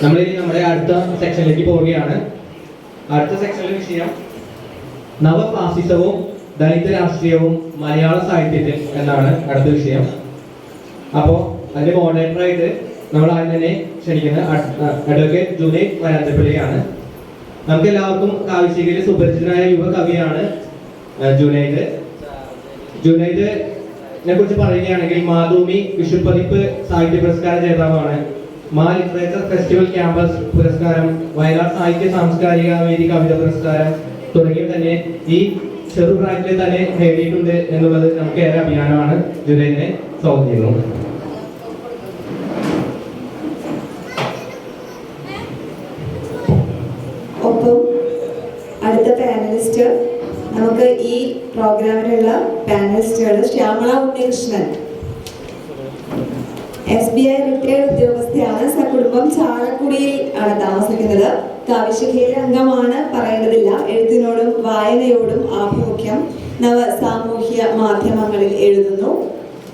നമ്മളിനി നമ്മുടെ അടുത്ത സെക്ഷനിലേക്ക് പോവുകയാണ്. അടുത്ത സെക്ഷനിലെ വിഷയം നവഫാസിസവും ദളിത് രാഷ്ട്രീയവും മലയാള സാഹിത്യത്തിൽ എന്നാണ് അടുത്ത വിഷയം. അപ്പോൾ അതിന്റെ മോഡറേറ്ററായിട്ട് നമ്മൾ ആദ്യം തന്നെ ക്ഷണിക്കുന്നത് അഡ്വക്കേറ്റ് ജുനൈദ് വരാന്തപ്പള്ളിയാണ്. നമുക്ക് എല്ലാവർക്കും കാവ്യശിഖയിലെ സുപരിചിതനായ യുവ കവിയാണ് ജുനൈദ്. ജുനൈദിനെ കുറിച്ച് പറയുകയാണെങ്കിൽ മാതൃഭൂമി വിഷുപ്പതിപ്പ് സാഹിത്യ പുരസ്കാര ജേതാവാണ്. മാ ലിറ്ററേച്ചർ ഫെസ്റ്റിവൽ ക്യാമ്പസ് പുരസ്കാരം, വയലാർ സാഹിത്യ സാംസ്കാരിക വേദി കവിത പുരസ്കാരം തുടങ്ങിയ തന്നെ ഈ ചെറുപ്രായത്തിൽ തന്നെ നേടിയിട്ടുണ്ട് എന്നുള്ളത് നമുക്ക് ഏറെ അഭിമാനമാണ്. ജുനൈദിനെ സ്വാഗതം ചെയ്യുന്നു. ഒപ്പം അടുത്ത പാനലിസ്റ്റ്, നമുക്ക് ഈ പ്രോഗ്രാമിലുള്ള പാനലിസ്റ്റുകൾ ശ്യാമള ഉണ്ണികൃഷ്ണൻ, SBI റിട്ടയർഡ് ഉദ്യോഗസ്ഥയാണ്. സകുടുംബം ചാലക്കുടിയിൽ ആണ് താമസിക്കുന്നത്. കാവ്യശിഖയിലെ അംഗമാണ്, പറയേണ്ടതില്ല. എഴുത്തിനോടും വായനയോടും ആഭിമുഖ്യം, നവ സാമൂഹ്യ മാധ്യമങ്ങളിൽ എഴുതുന്നു.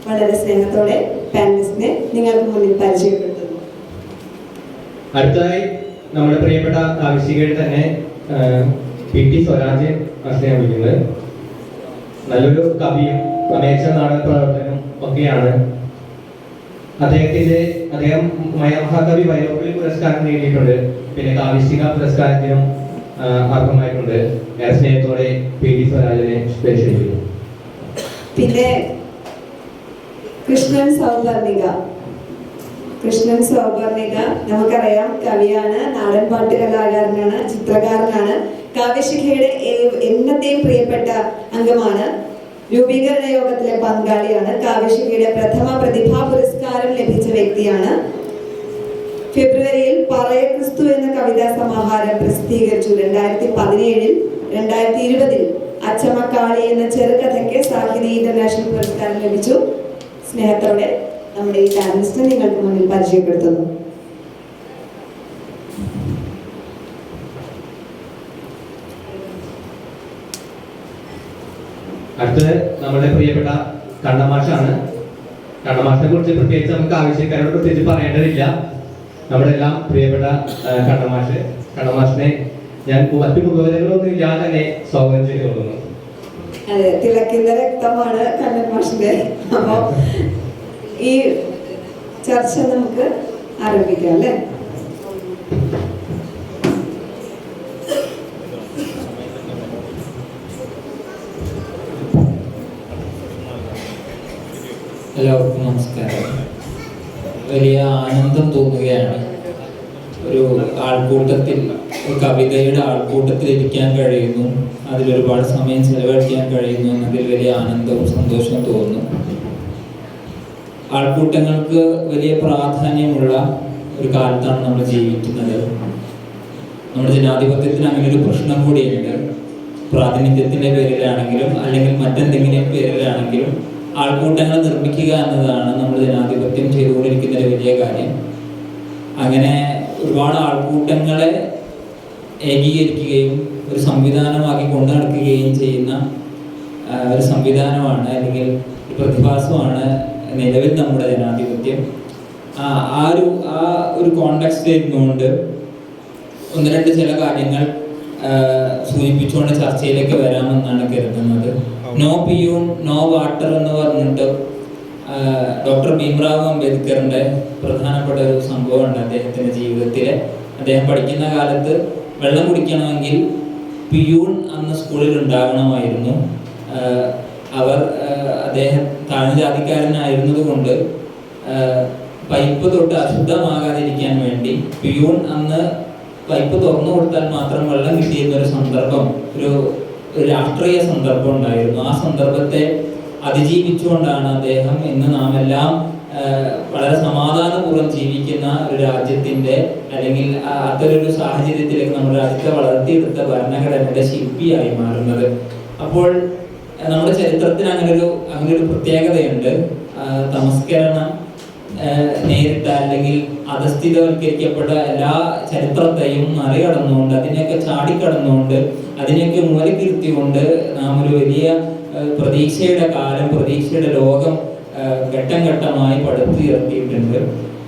വളരെ സ്നേഹത്തോടെ പാനലിസ്റ്റിനെ നിങ്ങൾക്ക് മുന്നിൽ പരിചയപ്പെടുത്തുന്നു. അടുത്തതായി നമ്മുടെ പ്രിയപ്പെട്ട കാവ്യശിഖയിൽ തന്നെ PT സ്വരാജ് മാഷിനെ വിളിക്കുന്നത്. നല്ലൊരു കവിയും അമേച്ഛർ നാടക പ്രവർത്തനം ഒക്കെയാണ്. അദ്ദേഹം മഹാകവി വൈലോപ്പിള്ളി പുരസ്കാരം നേടിയിട്ടുണ്ട്. പിന്നെ കാവ്യശിഖ പുരസ്കാരത്തിനും അർഹമായിട്ടുണ്ട്. ഏറെ സ്നേഹത്തോടെ PT സ്വരാജിനെ ക്ഷണിക്കുന്നു. പിന്നെ കൃഷ്ണൻ സൗവർണിക നമുക്കറിയാം, കവിയാണ്, നാടൻപാട്ട് കലാകാരനാണ്, ചിത്രകാരനാണ്, കാവ്യശിഖയുടെ എന്നത്തെയും പ്രിയപ്പെട്ട അംഗമാണ്, രൂപീകരണ യോഗത്തിലെ പങ്കാളിയാണ്, കാവ്യശിഖയുടെ പ്രഥമ പ്രതിഭാ പുരസ്കാരം ലഭിച്ച വ്യക്തിയാണ്. ഫെബ്രുവരിയിൽ പറയക്രിസ്തു എന്ന കവിതാ സമാഹാരം പ്രസിദ്ധീകരിച്ചു. 2017 2020 അച്ചമ്മക്കാളി എന്ന ചെറുകഥയ്ക്ക് സാഹിതി ഇന്റർനാഷണൽ പുരസ്കാരം ലഭിച്ചു. സ്നേഹത്തോടെ നമ്മുടെ ഈ പാനലിസ്റ്റ് നിങ്ങൾക്ക് മുന്നിൽ പരിചയപ്പെടുത്തുന്നു. അടുത്തത് നമ്മുടെ പ്രിയപ്പെട്ട കണ്ണമാഷാണ്. കണ്ണമാഷിനെ കുറിച്ച് പ്രത്യേകിച്ച് നമുക്ക് ആവശ്യക്കാരോട് പ്രത്യേകിച്ച് പറയേണ്ടതില്ല. നമ്മുടെ എല്ലാം പ്രിയപ്പെട്ട കണ്ണമാഷിനെ ഞാൻ മറ്റു മുഖവരങ്ങളൊന്നും ഇല്ലാതെ തന്നെ സ്വാഗതം ചെയ്തു കൊള്ളുന്നു. അതെ, തിളക്കുന്ന രക്തമാണ് കണ്ണമാഷിന്റെ. അപ്പോ ഈ ചർച്ച നമുക്ക് ആരംഭിക്കാം അല്ലേ? എല്ലാവർക്കും നമസ്കാരം. വലിയ ആനന്ദം തോന്നുകയാണ്. ഒരു ആൾക്കൂട്ടത്തിൽ, ഒരു കവിതയുടെ ആൾക്കൂട്ടത്തിൽ ഇരിക്കാൻ കഴിയുന്നു, അതിലൊരുപാട് സമയം ചെലവഴിക്കാൻ കഴിയുന്നു എന്നതിൽ വലിയ ആനന്ദവും സന്തോഷവും തോന്നുന്നു. ആൾക്കൂട്ടങ്ങൾക്ക് വലിയ പ്രാധാന്യമുള്ള ഒരു കാലത്താണ് നമ്മൾ ജീവിക്കുന്നത്. നമ്മുടെ ജനാധിപത്യത്തിന് അങ്ങനെ ഒരു പ്രശ്നം കൂടിയുണ്ട്. പ്രാതിനിധ്യത്തിൻ്റെ പേരിലാണെങ്കിലും അല്ലെങ്കിൽ മറ്റെന്തെങ്കിലും പേരിലാണെങ്കിലും ആൾക്കൂട്ടങ്ങൾ നിർമ്മിക്കുക എന്നതാണ് നമ്മൾ ജനാധിപത്യം ചെയ്തുകൊണ്ടിരിക്കുന്ന ഒരു വലിയ കാര്യം. അങ്ങനെ ഒരുപാട് ആൾക്കൂട്ടങ്ങളെ ഏകീകരിക്കുകയും ഒരു സംവിധാനമാക്കി കൊണ്ടു നടക്കുകയും ചെയ്യുന്ന ഒരു സംവിധാനമാണ് അല്ലെങ്കിൽ ഒരു പ്രതിഭാസമാണ് നിലവിൽ നമ്മുടെ ജനാധിപത്യം. ആ ഒരു കോണ്ടെക്സ്റ്റിൽ ഇരുന്നുകൊണ്ട് ഒന്ന് രണ്ട് ചില കാര്യങ്ങൾ സൂചിപ്പിച്ചുകൊണ്ട് ചർച്ചയിലേക്ക് വരാമെന്നാണ് കരുതുന്നത്. നോ പിയൂൺ നോ വാട്ടർ എന്ന് പറഞ്ഞിട്ട് ഡോക്ടർ ഭീംറാവ് അംബേദ്കറിന്റെ പ്രധാനപ്പെട്ട ഒരു സംഭവമുണ്ട് അദ്ദേഹത്തിന്റെ ജീവിതത്തിൽ. അദ്ദേഹം പഠിക്കുന്ന കാലത്ത് വെള്ളം കുടിക്കണമെങ്കിൽ പിയൂൺ അന്ന് സ്കൂളിൽ ഉണ്ടാകണമായിരുന്നു. അദ്ദേഹം താഴ്ന്ന ജാതിക്കാരനായിരുന്നത് കൊണ്ട് പൈപ്പ് തൊട്ട് അശുദ്ധമാകാതിരിക്കാൻ വേണ്ടി പിയൂൺ അന്ന് പൈപ്പ് തുറന്നു കൊടുത്താൽ മാത്രം വെള്ളം കിട്ടിയിരുന്ന ഒരു സന്ദർഭം, ഒരു രാഷ്ട്രീയ സന്ദർഭം ഉണ്ടായിരുന്നു. ആ സന്ദർഭത്തെ അതിജീവിച്ചുകൊണ്ടാണ് അദ്ദേഹം ഇന്ന് നാം എല്ലാം വളരെ സമാധാനപൂർവ്വം ജീവിക്കുന്ന ഒരു രാജ്യത്തിന്റെ അല്ലെങ്കിൽ അത്തരൊരു സാഹചര്യത്തിലേക്ക് നമ്മുടെ രാജ്യത്തെ വളർത്തിയെടുത്ത ഭരണഘടനയുടെ ശില്പിയായി മാറുന്നത്. അപ്പോൾ നമ്മുടെ ചരിത്രത്തിന് അങ്ങനെ ഒരു പ്രത്യേകതയുണ്ട്. തമസ്കരണം നേരിട്ട അല്ലെങ്കിൽ അധസ്ഥിതവൽക്കരിക്കപ്പെട്ട എല്ലാ ചരിത്രത്തെയും മറികടന്നുകൊണ്ട്, അതിനെയൊക്കെ ചാടിക്കടന്നുകൊണ്ട്, അതിനെയൊക്കെ മൂലക്കിരുത്തിക്കൊണ്ട് നാം ഒരു വലിയ പ്രതീക്ഷയുടെ കാലം, പ്രതീക്ഷയുടെ ലോകം ഘട്ടം ഘട്ടമായി പടുത്തുയർത്തിയിട്ടുണ്ട്.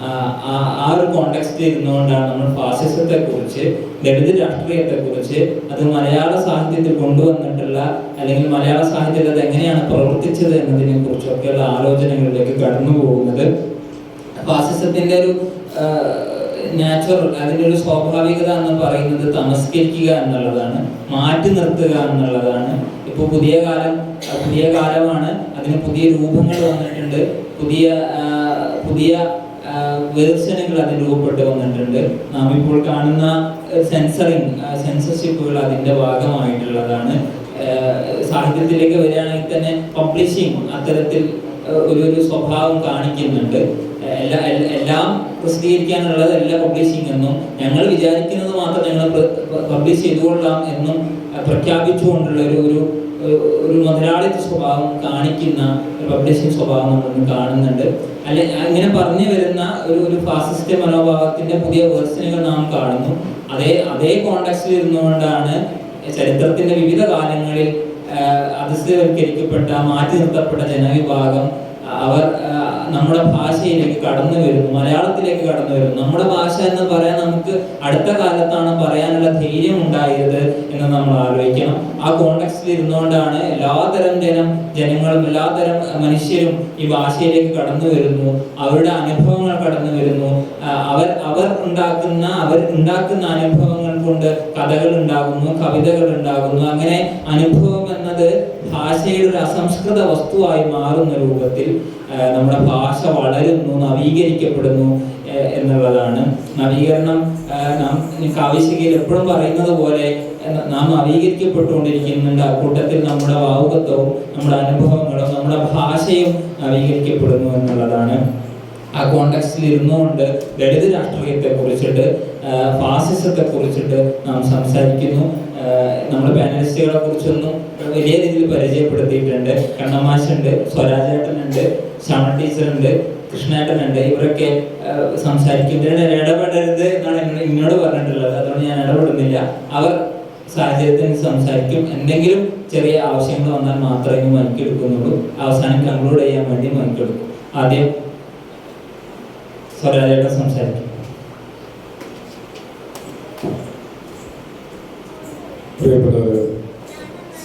ആ ഒരു കോണ്ടെക്സ്റ്റിൽ ഇരുന്നുകൊണ്ടാണ് നമ്മൾ ഫാസിസത്തെ കുറിച്ച്, ദളിത് രാഷ്ട്രീയത്തെ കുറിച്ച്, അത് മലയാള സാഹിത്യത്തിൽ കൊണ്ടുവന്നിട്ടുള്ള അല്ലെങ്കിൽ മലയാള സാഹിത്യത്തിൽ അത് എങ്ങനെയാണ് പ്രവർത്തിച്ചത് എന്നതിനെ കുറിച്ചൊക്കെയുള്ള ആലോചനകളിലേക്ക് കടന്നു പോകുന്നത്. ഫാസിസത്തിന്റെ ഒരു നാച്ചുറൽ, അതിൻ്റെ ഒരു സ്വാഭാവികത എന്ന് പറയുന്നത് തമസ്കരിക്കുക എന്നുള്ളതാണ്, മാറ്റി നിർത്തുക എന്നുള്ളതാണ്. ഇപ്പോൾ പുതിയ കാലമാണ്, അതിന് പുതിയ രൂപങ്ങൾ വന്നിട്ടുണ്ട്, പുതിയ വേർഷനുകൾ അതിന് രൂപപ്പെട്ട് വന്നിട്ടുണ്ട്. നാം ഇപ്പോൾ കാണുന്ന സെൻസർഷിപ്പുകൾ അതിൻ്റെ ഭാഗമായിട്ടുള്ളതാണ്. സാഹിത്യത്തിലേക്ക് വരികയാണെങ്കിൽ തന്നെ പബ്ലിഷിംഗ് അത്തരത്തിൽ ഒരു സ്വഭാവം കാണിക്കുന്നുണ്ട്. എല്ലാം പ്രസിദ്ധീകരിക്കാനുള്ളത് എല്ലാ പബ്ലിഷിംഗ് എന്നും ഞങ്ങൾ വിചാരിക്കുന്നത് മാത്രം ഞങ്ങൾ പബ്ലിഷ് ചെയ്തുകൊള്ളാം എന്നും പ്രഖ്യാപിച്ചുകൊണ്ടുള്ള ഒരു മുതലാളിത്ത സ്വഭാവം കാണിക്കുന്ന പബ്ലിഷിംഗ് സ്വഭാവം നമ്മൾ കാണുന്നുണ്ട്. ഇങ്ങനെ പറഞ്ഞു വരുന്ന ഒരു ഫാസിസ്റ്റ് മനോഭാവത്തിന്റെ പുതിയ വേർഷനുകൾ നാം കാണുന്നു. അതേ കോണ്ടെക്സ്റ്റിൽ ഇരുന്നുകൊണ്ടാണ് ചരിത്രത്തിന്റെ വിവിധ കാലങ്ങളിൽ അധിഷ്ഠിതവൽക്കരിക്കപ്പെട്ട, മാറ്റി നിർത്തപ്പെട്ട ജനവിഭാഗം അവർ നമ്മുടെ ഭാഷയിലേക്ക് കടന്നു വരുന്നു, മലയാളത്തിലേക്ക് കടന്നു വരുന്നു. നമ്മുടെ ഭാഷ എന്ന് പറയാൻ നമുക്ക് അടുത്ത കാലത്താണ് പറയാനുള്ള ധൈര്യം ഉണ്ടായത് എന്ന് നമ്മൾ ആലോചിക്കണം. ആ കോണ്ടെക്സ്റ്റിൽ ഇരുന്നുകൊണ്ടാണ് എല്ലാതരം ജനങ്ങളും എല്ലാതരം മനുഷ്യരും ഈ ഭാഷയിലേക്ക് കടന്നു വരുന്നു, അവരുടെ അനുഭവങ്ങൾ കടന്നു വരുന്നു. അവർ ഉണ്ടാക്കുന്ന അനുഭവങ്ങൾ കൊണ്ട് കഥകൾ ഉണ്ടാകുന്നു, കവിതകൾ ഉണ്ടാകുന്നു. അങ്ങനെ അനുഭവം എന്നത് ഭാഷയുടെ ഒരു അസംസ്കൃത വസ്തുവായി മാറുന്ന രൂപത്തിൽ നമ്മുടെ ഭാഷ വളരുന്നു, നവീകരിക്കപ്പെടുന്നു എന്നുള്ളതാണ്. നവീകരണം നാം കാവ്യശികയിൽ എപ്പോഴും പറയുന്നത് പോലെ നാം നവീകരിക്കപ്പെട്ടുകൊണ്ടിരിക്കുന്നുണ്ട്. അക്കൂട്ടത്തിൽ നമ്മുടെ ഭാവുകത്വവും നമ്മുടെ അനുഭവങ്ങളും നമ്മുടെ ഭാഷയും നവീകരിക്കപ്പെടുന്നു എന്നുള്ളതാണ്. ആ കോണ്ടെക്സ്റ്റിൽ ഇരുന്നുകൊണ്ട് ദളിത് രാഷ്ട്രീയത്തെ കുറിച്ചിട്ട്, ഫാസിസത്തെ കുറിച്ചിട്ട് നാം സംസാരിക്കുന്നു. നമ്മുടെ പാനലിസ്റ്റുകളെ കുറിച്ചൊന്നും വലിയ രീതിയിൽ പരിചയപ്പെടുത്തിയിട്ടുണ്ട്. കണ്ണമാശുണ്ട്, സ്വരാജേട്ടനുണ്ട്, ശ്യാമ ടീച്ചറുണ്ട്, കൃഷ്ണേട്ടനുണ്ട്. ഇവരൊക്കെ സംസാരിക്കും. ഇവരുടെ ഇടപെടരുത് എന്നാണ് എന്നോട് പറഞ്ഞിട്ടുള്ളത്. അതുകൊണ്ട് ഞാൻ ഇടപെടുന്നില്ല. അവർ സാഹചര്യത്തിന് സംസാരിക്കും. എന്തെങ്കിലും ചെറിയ ആവശ്യങ്ങൾ വന്നാൽ മാത്രമേ മൈക്കെടുക്കുന്നുള്ളൂ. അവസാനം കൺക്ലൂഡ് ചെയ്യാൻ വേണ്ടി മൈക്കെടുക്കും. ആദ്യം സ്വരാജേട്ടൻ സംസാരിക്കും. പ്രിയപ്പെട്ടവർ,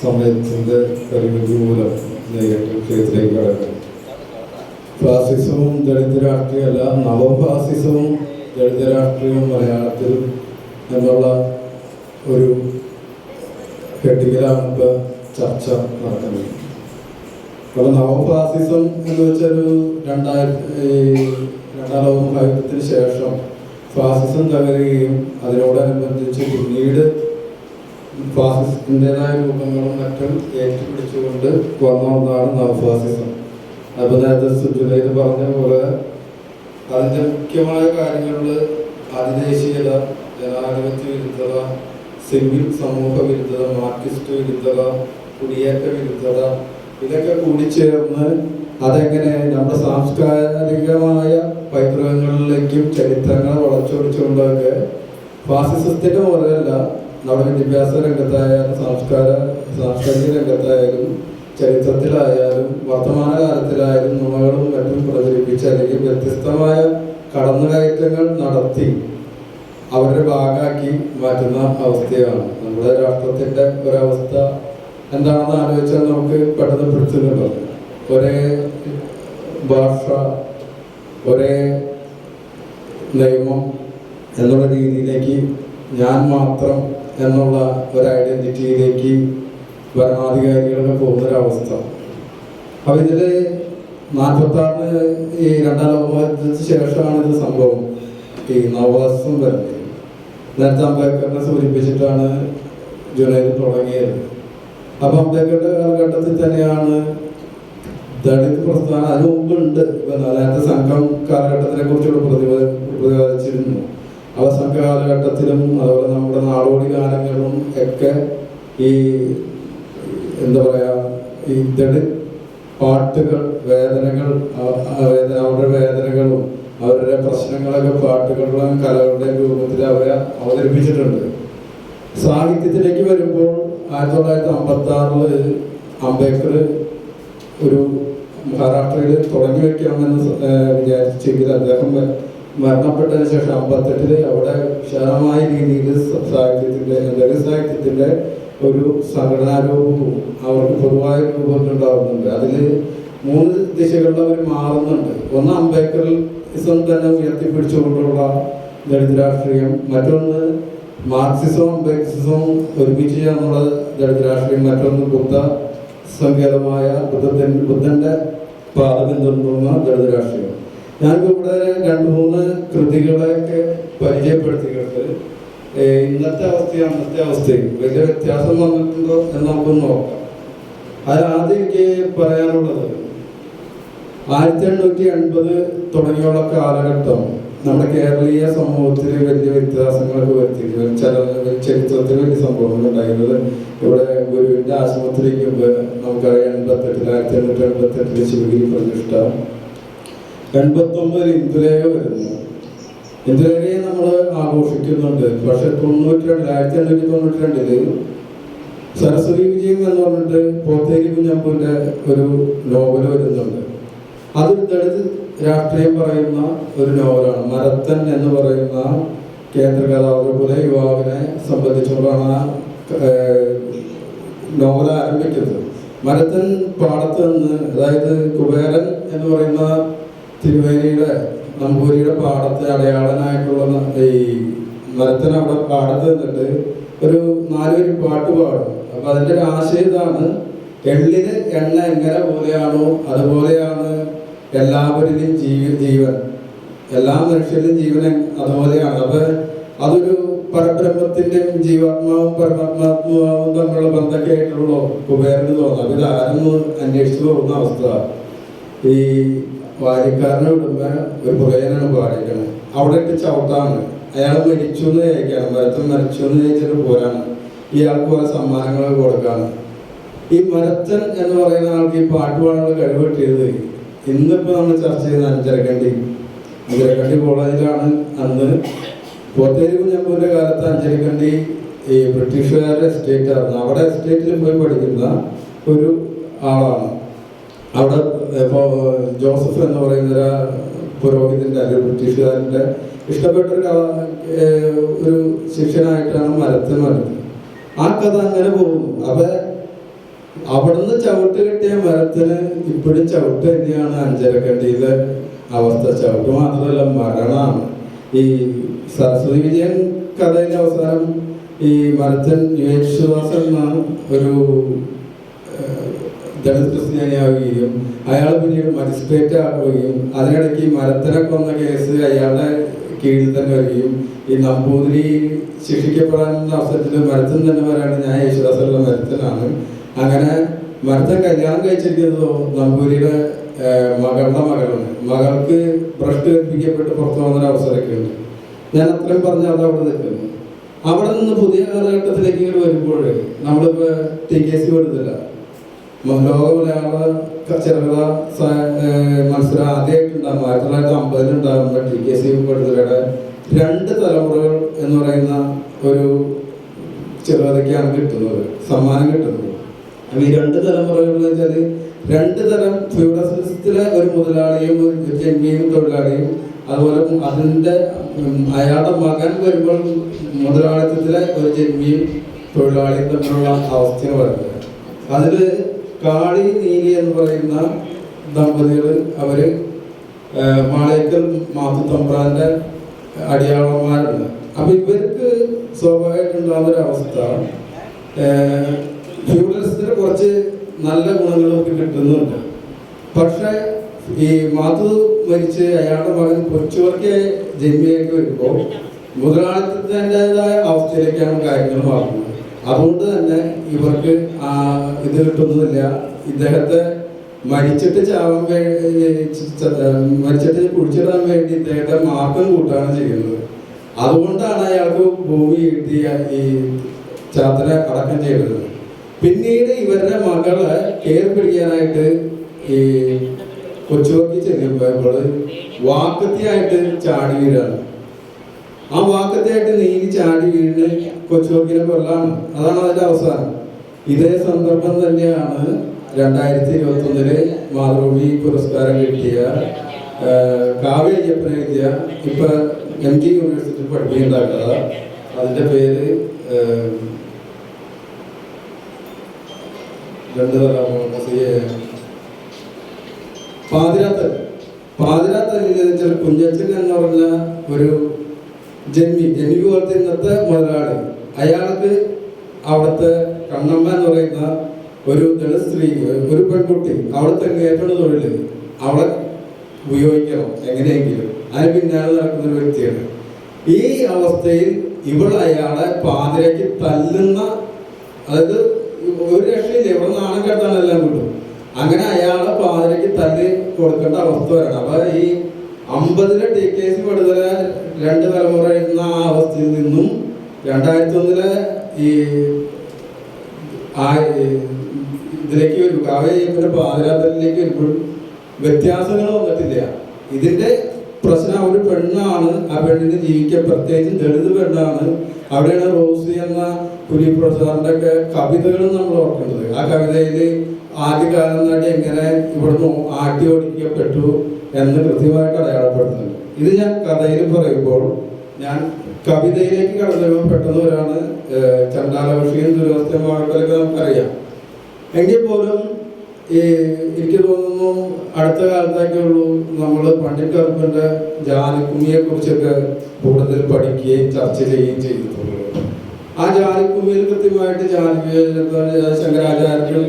സമയത്തിൻ്റെ പരിമിതി മൂലം നേരിട്ട് വിഷയത്തിലേക്ക് കടക്കും. ഫാസിസവും ദളിത് രാഷ്ട്രീയമല്ല, നവഫാസിസവും ദളിത് രാഷ്ട്രീയവും മലയാളത്തിൽ എന്നുള്ള ഒരു ഹെഡിങ്ങിലാണ് ഇപ്പോൾ ചർച്ച നടക്കുന്നത്. അപ്പോൾ നവഫാസിസം എന്ന് വെച്ചൊരു രണ്ടാം ലോക മഹായുദ്ധത്തിന് ശേഷം ഫാസിസം തകരുകയും അതിനോടനുബന്ധിച്ച് പിന്നീട് ഫാസിസത്തിൻ്റെതായ രൂപങ്ങളും മറ്റും ഏറ്റുപിടിച്ചുകൊണ്ട് വന്ന ഒന്നാണ് നവഫാസിസം. അപ്പോൾ നേരത്തെ സുജുലൈത് പറഞ്ഞ പോലെ അതിൻ്റെ മുഖ്യമായ കാര്യങ്ങളിൽ അതിദേശീയത, ജനാധിപത്യ വിരുദ്ധത, സിവിൽ സമൂഹ വിരുദ്ധത, മാർക്സിസ്റ്റ് വിരുദ്ധത, കുടിയേറ്റ വിരുദ്ധത, ഇതൊക്കെ കൂടിച്ചേർന്ന് അതെങ്ങനെ നമ്മുടെ സാംസ്കാരികമായ പൈതൃകങ്ങളിലേക്കും ചരിത്രങ്ങളെ വളച്ചൊടിച്ചുകൊണ്ടൊക്കെ ഫാസിസത്തിൻ്റെ പോലെയല്ല നമ്മുടെ വിദ്യാഭ്യാസ രംഗത്തായാലും സാംസ്കാരിക രംഗത്തായാലും ചരിത്രത്തിലായാലും വർത്തമാനകാലത്തിലായാലും നുണകളും മറ്റും പ്രചരിപ്പിച്ച് അല്ലെങ്കിൽ വ്യത്യസ്തമായ കടന്നുകയറ്റങ്ങൾ നടത്തി അവരുടെ ഭാഗമാക്കി മാറ്റുന്ന അവസ്ഥയാണ്. നമ്മുടെ രാഷ്ട്രത്തിൻ്റെ ഒരവസ്ഥ എന്താണെന്ന് ആലോചിച്ചാൽ നമുക്ക് പെട്ടെന്ന് പിടിച്ചിട്ടുണ്ടോ. ഒരേ ഭാഷ, ഒരേ നിയമം എന്നുള്ള രീതിയിലേക്ക്, ഞാൻ മാത്രം എന്നുള്ള ഒരു ഐഡൻറ്റിറ്റിയിലേക്ക് ഭരണാധികാരികളുടെ പോകുന്നൊരവസ്ഥ. അപ്പോൾ ഇതിൽ 46 ഈ രണ്ടാം ലോകമഹായുദ്ധത്തിന് ശേഷമാണ് ഇത് സംഭവം, ഈ നവഫാസിസം വരുന്നത്. നേരത്തെ അംബേദ്കറിനെ സൂചിപ്പിച്ചിട്ടാണ് ജുനൈദ് തുടങ്ങിയത്. അപ്പം അംബേദ്കറുടെ കാലഘട്ടത്തിൽ തന്നെയാണ് ദളിത് പ്രസ്ഥാനം. അതിന് മുമ്പുണ്ട്. നേരത്തെ സംഘം കാലഘട്ടത്തിനെ കുറിച്ചുകൂടെ പ്രതിപാദിച്ചിരുന്നു. അവസാന കാലഘട്ടത്തിലും അതുപോലെ നമ്മുടെ നാടോടി ഗാനങ്ങളിലും ഒക്കെ ഈ എന്താ പറയുക, ഈ ദളിത് പാട്ടുകൾ, വേദനകൾ, അവരുടെ വേദനകളും അവരുടെ പ്രശ്നങ്ങളൊക്കെ പാട്ടുകളുടെയും കലകളുടെയും രൂപത്തിൽ അവരെ അവതരിപ്പിച്ചിട്ടുണ്ട്. സാഹിത്യത്തിലേക്ക് വരുമ്പോൾ 1956 അംബേദ്കർ ഒരു മഹാരാഷ്ട്രയിൽ തുടങ്ങി വയ്ക്കണമെന്ന് വിചാരിച്ചെങ്കിൽ അദ്ദേഹം മരണപ്പെട്ടതിന് ശേഷം 58 അവിടെ വിശാലമായ രീതിയിൽ സാഹിത്യത്തിൻ്റെ ലഘു സാഹിത്യത്തിൻ്റെ ഒരു സംഘടനാരൂപവും അവർക്ക് പൊതുവായ രൂപത്തിലുണ്ടാകുന്നുണ്ട്. അതിൽ 3 ദിശകളിൽ അവർ മാറുന്നുണ്ട്. ഒന്ന് അംബേദ്കറിസം തന്നെ ഉയർത്തിപ്പിടിച്ചുകൊണ്ടുള്ള ദളിത് രാഷ്ട്രീയം, മറ്റൊന്ന് മാർക്സിസവും അംബേദ്കറിസവും ഒരുമിച്ച് ചെയ്യാനുള്ള ദളിത് രാഷ്ട്രീയം, മറ്റൊന്ന് ബുദ്ധ സങ്കേതമായ ബുദ്ധൻ്റെ പാത പിന്തുടരുന്ന ദളിത് രാഷ്ട്രീയം. ഞാനിവിടെ 2-3 കൃതികളെയൊക്കെ പരിചയപ്പെടുത്തിയിട്ട് ഇന്നത്തെ അവസ്ഥയും അന്നത്തെ അവസ്ഥയും വലിയ വ്യത്യാസം വന്നിട്ടുണ്ടോ എന്ന് നമുക്കൊന്ന് നോക്കാം. അതിലാദ്യം എനിക്ക് പറയാനുള്ളത് 1880 തുടങ്ങിയുള്ള കാലഘട്ടം നമ്മുടെ കേരളീയ സമൂഹത്തിൽ വലിയ വ്യത്യാസങ്ങളൊക്കെ വരുത്തിയിട്ടുണ്ട്. ചരിത്രത്തിൽ വലിയ സംഭവങ്ങൾ ഉണ്ടായിരുന്നത്. ഇവിടെ ഗുരുവിൻ്റെ ആശ്രമത്തിലേക്ക് നമുക്കറിയാം 1888 ശിവഗിരി പ്രതിഷ്ഠ, 89 ഇന്ദുലേഖ വരുന്നു. ഇന്ദുലേഖയെ നമ്മൾ ആഘോഷിക്കുന്നുണ്ട്. പക്ഷെ 1892 സരസ്വതി വിജയം എന്ന് പറഞ്ഞിട്ട് പോത്തേരി കുഞ്ഞമ്പൂൻ്റെ ഒരു നോവൽ വരുന്നുണ്ട്. അതൊരു ദളിത് രാഷ്ട്രീയം പറയുന്ന ഒരു നോവലാണ്. മരത്തൻ എന്ന് പറയുന്ന കേന്ദ്ര കഥാപാത്ര യുവാവിനെ സംബന്ധിച്ചുകൊണ്ടാണ് നോവൽ ആരംഭിക്കുന്നത്. മരത്തൻ പാടത്ത് നിന്ന്, അതായത് കുബേരൻ എന്ന് പറയുന്ന തിരുവേലിയുടെ നമ്പൂരിയുടെ പാടത്ത് അടയാളനായിട്ടുള്ള ഈ മരത്തൻ അവിടെ പാടത്ത് നിന്നിട്ട് ഒരു 4 വരി പാട്ട് പാടും. അപ്പൊ അതിൻ്റെ ഒരു ആശയം ഇതാണ്: എള്ളിന് എണ്ണ എങ്ങനെ പോലെയാണോ അതുപോലെയാണ് എല്ലാവരിലും ജീവൻ, എല്ലാ മനുഷ്യരിലും ജീവൻ അതുപോലെയാണ്. അപ്പൊ അതൊരു പരബ്രഹ്മത്തിൻ്റെയും ജീവാത്മാവും പരമാത്മാവും തമ്മിലുള്ള ബന്ധമൊക്കെ ആയിട്ടുള്ള കുബേരന് തോന്നുന്നു. അപ്പൊ ഇതാരെന്ന് അന്വേഷിച്ചു പോകുന്ന അവസ്ഥ. ഈ വാരിക്കാരനെ വിടുമ്പോൾ ഒരു പുലയനാണ് പാടിക്കണത്. അവിടെ ഇട്ട് ചവിട്ടാണ്. അയാൾ മരിച്ചു എന്ന് ചോദിക്കാണ്. മരത്തൻ മരിച്ചു എന്ന് ചോദിച്ചിട്ട് പോരാണ്. ഇയാൾക്ക് കുറെ സമ്മാനങ്ങൾ കൊടുക്കാണ്. ഈ മരത്തൻ എന്ന് പറയുന്ന ആൾക്ക് ഈ പാട്ട് പാടാനുള്ള കഴിവ് കിട്ടിയത് ഇന്നിപ്പോൾ നമ്മൾ ചർച്ച ചെയ്യുന്ന അഞ്ചരക്കണ്ടി കോളേജിലാണ്. അന്ന് പോത്തേരി കുഞ്ഞമ്പൂൻ്റെ കാലത്ത് അഞ്ചരക്കണ്ടി ഈ ബ്രിട്ടീഷുകാരുടെ എസ്റ്റേറ്റ് ആയിരുന്നു. അവിടെ എസ്റ്റേറ്റിൽ പോയി പഠിക്കുന്ന ഒരു ആളാണ്. അവിടെ ഇപ്പോൾ ജോസഫ് എന്ന് പറയുന്ന പുരോഹിതൻ്റെ അല്ലെങ്കിൽ ബ്രിട്ടീഷുകാരൻ്റെ ഇഷ്ടപ്പെട്ടൊരു ഒരു ശിഷ്യനായിട്ടാണ് മരത്തൻ വരുന്നത്. ആ കഥ അങ്ങനെ പോകുന്നു. അപ്പൊ അവിടുന്ന് ചവിട്ട് കിട്ടിയ മരത്തിന് ഇപ്പോഴും ചവിട്ട് തന്നെയാണ് അഞ്ചരക്കണ്ടിയിലെ അവസ്ഥ. ചവിട്ട് മാത്രമല്ല, മരണമാണ്. ഈ സരസ്വതി വിജയൻ കഥയിലെ അവസാനം ഈ മരത്തൻ യേശുദാസൻ എന്ന ഒരു ദളിത് ക്രിസ്ത്യാനിയാവുകയും അയാൾ പിന്നീട് മജിസ്ട്രേറ്റ് ആവുകയും അതിനിടയ്ക്ക് മരത്തനെ കൊന്ന കേസ് അയാളുടെ കീഴിൽ തന്നെ വരികയും ഈ നമ്പൂതിരി ശിക്ഷിക്കപ്പെടാനുള്ള അവസരത്തിൽ മരത്തൻ തന്നെ പറയാണ് ഞാൻ യേശുദാസുള്ള മരത്തനാണ്. അങ്ങനെ മരത്തൻ കല്യാണം കഴിച്ചിരിക്കുന്നതോ നമ്പൂതിരിയുടെ മകളുടെ മകളാണ്. മകൾക്ക് ഭ്രഷ്ട് കൽപ്പിക്കപ്പെട്ട് പുറത്തു പോകുന്ന അവസരമൊക്കെ ഉണ്ട്. ഞാൻ അത്രയും പറഞ്ഞ അത് അവിടെ നിൽക്കുന്നു. അവിടെ നിന്ന് പുതിയ കാലഘട്ടത്തിലേക്ക് ഇങ്ങനെ വരുമ്പോൾ നമ്മളിപ്പോൾ TKC എടുത്തില്ല. ലോക മലയാള ചെറുകഥ മത്സരം ആദ്യമായിട്ടുണ്ടാകും 1950 ഉണ്ടാകുമ്പോൾ TKC എടുത്തലയുടെ 2 തലമുറകൾ എന്ന് പറയുന്ന ഒരു ചെറുകഥയ്ക്കാണ് കിട്ടുന്നത്, സമ്മാനം കിട്ടുന്നത്. അപ്പോൾ ഈ 2 തലമുറകൾ എന്ന് വെച്ചാൽ 2 തരം ഫ്യൂഡലിസത്തിലെ ഒരു മുതലാളിയും ഒരു ജന്മിയും തൊഴിലാളിയും, അതുപോലെ അതിൻ്റെ അയാളുടെ മകൻ വരുമ്പോൾ മുതലാളിത്തത്തിലെ ഒരു ജന്മിയും തൊഴിലാളിയും തമ്മിലുള്ള അവസ്ഥയാണ് പറയുന്നത്. അതിൽ കാളി നീലി എന്ന് പറയുന്ന ദമ്പതികൾ അവർ മാളേക്കൽ മാത്തുത്തമ്പ്രാൻ്റെ അടിയാളന്മാരുണ്ട്. അപ്പം ഇവർക്ക് സ്വാഭാവികമായിട്ടുണ്ടാകുന്നൊരവസ്ഥ ഫ്യൂഡലിസത്തിന് കുറച്ച് നല്ല ഗുണങ്ങളൊക്കെ കിട്ടുന്നുണ്ട്. പക്ഷേ ഈ മാതു മരിച്ച് അയാളുടെ മകൻ കൊച്ചുവർക്കെ ജന്മിയായിട്ട് വരുമ്പോൾ മുതലാളിത്തത്തിൻ്റെതായ അവസ്ഥയിലേക്കാണ് കാര്യങ്ങൾ മാറുന്നത്. അതുകൊണ്ട് തന്നെ ഇവർക്ക് ഇത് കിട്ടുന്നില്ല. ഇദ്ദേഹത്തെ മരിച്ചിട്ട് മരിച്ചിട്ട് കുഴിച്ചിടാൻ വേണ്ടി ഇദ്ദേഹത്തെ മാർക്കം കൂട്ടുകയാണ് ചെയ്യുന്നത്. അതുകൊണ്ടാണ് അയാൾക്ക് ഭൂമി കിട്ടിയ ഈ ചാത്തനെ അടക്കം ചെയ്തത്. പിന്നീട് ഇവരുടെ മകളെ കയറി പിടിക്കാനായിട്ട് ഈ കൊച്ചുവർക്കി ചെല്ലുമ്പോൾ വാക്കത്തിയായിട്ട് ചാടി വീഴാണ്. ആ വാക്കത്തിയായിട്ട് നീതി ചാടി വീണ് കൊച്ചുവർക്കിനെ കൊല്ലാണ്. അതാണ് അതിൻ്റെ അവസാനം. ഇതേ സന്ദർഭം തന്നെയാണ് 2021 മാതൃഭൂമി പുരസ്കാരം കിട്ടിയ കാവ്യ അയ്യപ്പനെ എഴുതിയ ഇപ്പൊ MG യൂണിവേഴ്സിറ്റി പഠിപ്പിക്കുന്നുണ്ടാക്കുക. അതിന്റെ പേര് പാതിരാത്തല്ലിൽ കുഞ്ഞച്ചൻ എന്ന് പറഞ്ഞ ഒരു ജന്മി പോലത്തെ ഇന്നത്തെ മുതലാളി. അയാൾക്ക് അവിടുത്തെ കണ്ണമ്മ എന്ന് പറയുന്ന ഒരു ദളിത് സ്ത്രീ, ഒരു പെൺകുട്ടി അവിടുത്തെ ഏറ്റവും തൊഴിൽ അവളെ ഉപയോഗിക്കണം എങ്ങനെയെങ്കിലും, അതിന് പിന്നാലെ നടക്കുന്ന ഒരു വ്യക്തിയാണ്. ഈ അവസ്ഥയിൽ ഇവൾ അയാളെ പാതിരയ്ക്ക് തല്ലുന്ന, അതായത് ഒരു രക്ഷയില്ല, ഇവിടെ നാണം കെട്ടാൻ എല്ലാം കിട്ടും. അങ്ങനെ അയാളെ പാതിരയ്ക്ക് തല്ല് കൊടുക്കേണ്ട അവസ്ഥ വരണം. അപ്പൊ ഈ 50-ലെ TKC വിടുതല 2 തലമുറ എഴുതുന്ന ആ അവസ്ഥയിൽ നിന്നും 2001-ലെ ഈ ഇതിലേക്ക് വരും, കാവ്യയ്യപ്പന്റെ പാതിരാത്തലിലേക്ക് വരുമ്പോൾ വ്യത്യാസങ്ങൾ വന്നിട്ടില്ല. ഇതിന്റെ പ്രശ്നം ഒരു പെണ്ണാണ്, ആ പെണ്ണിന് ജീവിക്കാൻ പ്രത്യേകിച്ചും ദളിത് പെണ്ണാണ്. അവിടെയാണ് റോസി എന്ന കുര്യപ്രസാദിന്റെ ഒക്കെ കവിതകളും നമ്മൾ ഓർക്കേണ്ടത്. ആ കവിതയിൽ ആദ്യകാലം നടി എങ്ങനെ ഇവിടുന്ന് ആട്ടി ഓടിക്കപ്പെട്ടു എന്ന് കൃത്യമായിട്ട് അടയാളപ്പെടുത്തുന്നുണ്ട്. ഇത് ഞാൻ കഥയിൽ പറയുമ്പോൾ ഞാൻ കവിതയിലേക്ക് കടന്നു വരുമ്പോൾ പെട്ടെന്ന് ഒരാണ് ചണ്ടാലവഷിയും ദുരവസ്ഥയൊക്കെ നമുക്കറിയാം. എങ്കിൽ പോലും എനിക്ക് തോന്നുന്നു അടുത്ത കാലത്തൊക്കെ ഉള്ളൂ നമ്മൾ പണ്ഡിറ്റ് കറുപ്പന്റെ ജാലിക്കുമ്മിയെ കുറിച്ചൊക്കെ കൂടുതൽ പഠിക്കുകയും ചർച്ച ചെയ്യുകയും ചെയ്തിട്ടുള്ളൂ. ആ ജാലിക്കുമ്മിയിൽ കൃത്യമായിട്ട് ശങ്കരാചാര്യരും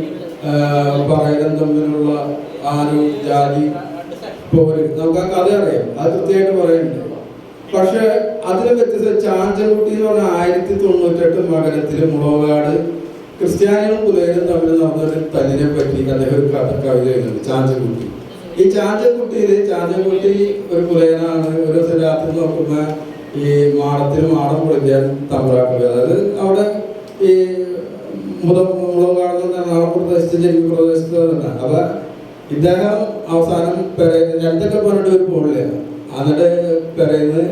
പറയലും തമ്മിലുള്ള ആ ഒരു ജാതി പോര് നമുക്ക് ആ കഥ അറിയാം, അത് കൃത്യമായിട്ട് പറയുന്നുണ്ട്. പക്ഷെ അതിനെ വ്യത്യസ്ത ചാഞ്ചൻകുട്ടി എന്ന് പറഞ്ഞാൽ 1098 മകരത്തില് മുളകാട് ക്രിസ്ത്യാനികളും പുലയരും തമ്മിൽ നടന്നൊരു തല്ലിനെ പറ്റി അദ്ദേഹം ഒരു കവിത എഴുതുന്നുണ്ട്, ചാഞ്ചൻകുട്ടി. ഈ ചാഞ്ചൻകുട്ടി ഒരു പുലയനാണ്. ഒരു ദിവസം രാത്രി നോക്കുമ്പോൾ ഈ മാടത്തിൽ മാടം പൊളിക്കാൻ തമ്പ്രാക്കുക, അതായത് അവിടെ ഈ മുളകാടെന്ന് എറണാകുളം പ്രദേശത്ത് ജന്മി പ്രദേശത്ത് തന്നെ. അപ്പൊ ഇദ്ദേഹം അവസാനം രണ്ടൊക്കെ പറഞ്ഞിട്ട് ഒരു പോളില്ല, എന്നിട്ട് പെരേന്ന്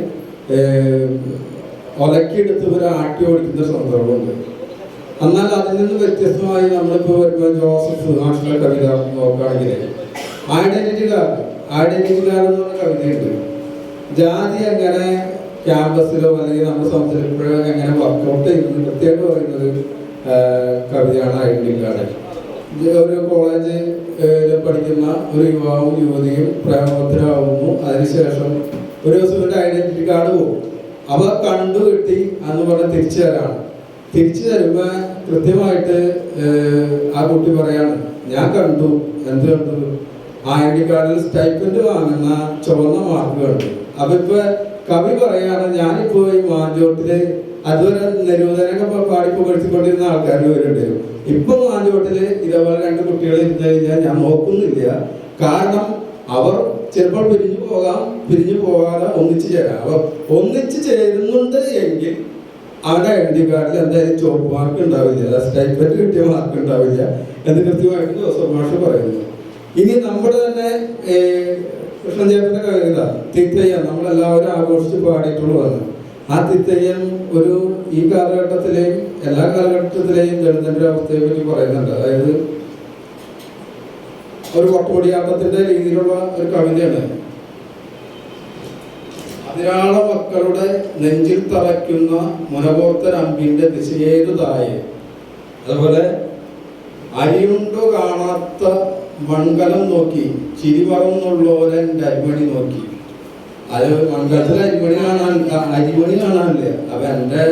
ഒലക്കിയെടുത്ത് ഒരു ആട്ടി ഓടിക്കുന്ന സന്ദർഭമുണ്ട്. എന്നാൽ അതിൽ നിന്ന് വ്യത്യസ്തമായി നമ്മളിപ്പോൾ വരുമ്പോൾ ജോസഫ് നാഷണൽ കവിത നോക്കുകയാണെങ്കിൽ ഐഡന്റിറ്റി കാർഡ് എന്ന് പറഞ്ഞ കവിതയുണ്ട്. ജാതി എങ്ങനെ ക്യാമ്പസിലോ അല്ലെങ്കിൽ നമ്മുടെ സംസ്ഥാനത്തിലോ എങ്ങനെ വർക്കൗട്ട് ചെയ്യുന്നത് കൃത്യമായിട്ട് പറയുന്നത് കവിതയാണ് ഐഡന്റിറ്റി കാർഡ്. ഒരു കോളേജിൽ പഠിക്കുന്ന ഒരു യുവാവും യുവതിയും പ്രേമത്തിലാവുന്നു. അതിനുശേഷം ഒരു ദിവസം ഒരു ഐഡന്റിറ്റി കാർഡ് പോകും. അവ കണ്ടു കിട്ടി എന്ന് പറഞ്ഞ് തിരിച്ചു തരാണ്. തിരിച്ചു തരുമ്പോ കൃത്യമായിട്ട് ആ കുട്ടി പറയാണ്, ഞാൻ കണ്ടു. എന്ത് കണ്ടു? ആ ഐഡന്റി കാർഡിൽ സ്റ്റൈപ്പൻഡ് വാങ്ങുന്ന ചുവന്ന മാർക്ക് കണ്ടു. അപ്പൊ ഇപ്പൊ കവി പറയാണ്, ഞാനിപ്പോ ഈ മാഞ്ചോട്ടില് അതുവരെ നിരോധനൊക്കെ പാടി പുകഴ്ത്തിക്കൊണ്ടിരുന്ന ആൾക്കാർ വരുന്നുണ്ട്. ഇപ്പൊ മാഞ്ചോട്ടില് ഇതേപോലെ 2 കുട്ടികൾ ഇരുന്ന് കഴിഞ്ഞാൽ ഞാൻ നോക്കുന്നില്ല. കാരണം അവർ ചിലപ്പോൾ പിരിഞ്ഞു പോകാതെ ഒന്നിച്ചു ചേരാം. അപ്പൊ ഒന്നിച്ചു ചേരുന്നുണ്ട് എങ്കിൽ അവരുടെ ഐഡന്റി കാർഡിൽ എന്തായാലും ചുവപ്പ് മാർക്ക് ഉണ്ടാവില്ല, സ്റ്റൈപ്പൻഡ് കിട്ടിയ മാർക്ക് ഉണ്ടാവില്ല എന്ന് കൃത്യമായിട്ട് ജോസഫ് മാഷ് പറയുന്നു. ഇനി നമ്മുടെ തന്നെ കൃഷ്ണചേട്ടന്റെ കവിത തിത്തയ്യൻ നമ്മളെല്ലാവരും ആഘോഷിച്ച് പാടിയിട്ടുള്ളതാണ്. ആ തിത്തയ്യൻ ഒരു ഈ കാലഘട്ടത്തിലെയും എല്ലാ കാലഘട്ടത്തിലെയും ദളിതന്റെ അവസ്ഥയെ പറ്റി പറയുന്നുണ്ട്. അതായത് ഒരു കൊട്ടുപൊടിയാട്ടത്തിന്റെ രീതിയിലുള്ള ഒരു കവിതയാണ്. അതിരാള മക്കളുടെ നെഞ്ചിൽ തറയ്ക്കുന്ന മുനകോർത്തരമ്പിന്റെ ദിശയേതു തായെ. അതുപോലെ അരിയുണ്ടോ കാണാത്ത മൺകലം നോക്കി ചിരിമറന്നുള്ളവരെൻ്റെ അരിമണി നോക്കി. അത് മൺകലത്തിൽ അരിമണി കാണാനില്ല. അപ്പൊ എൻ്റെ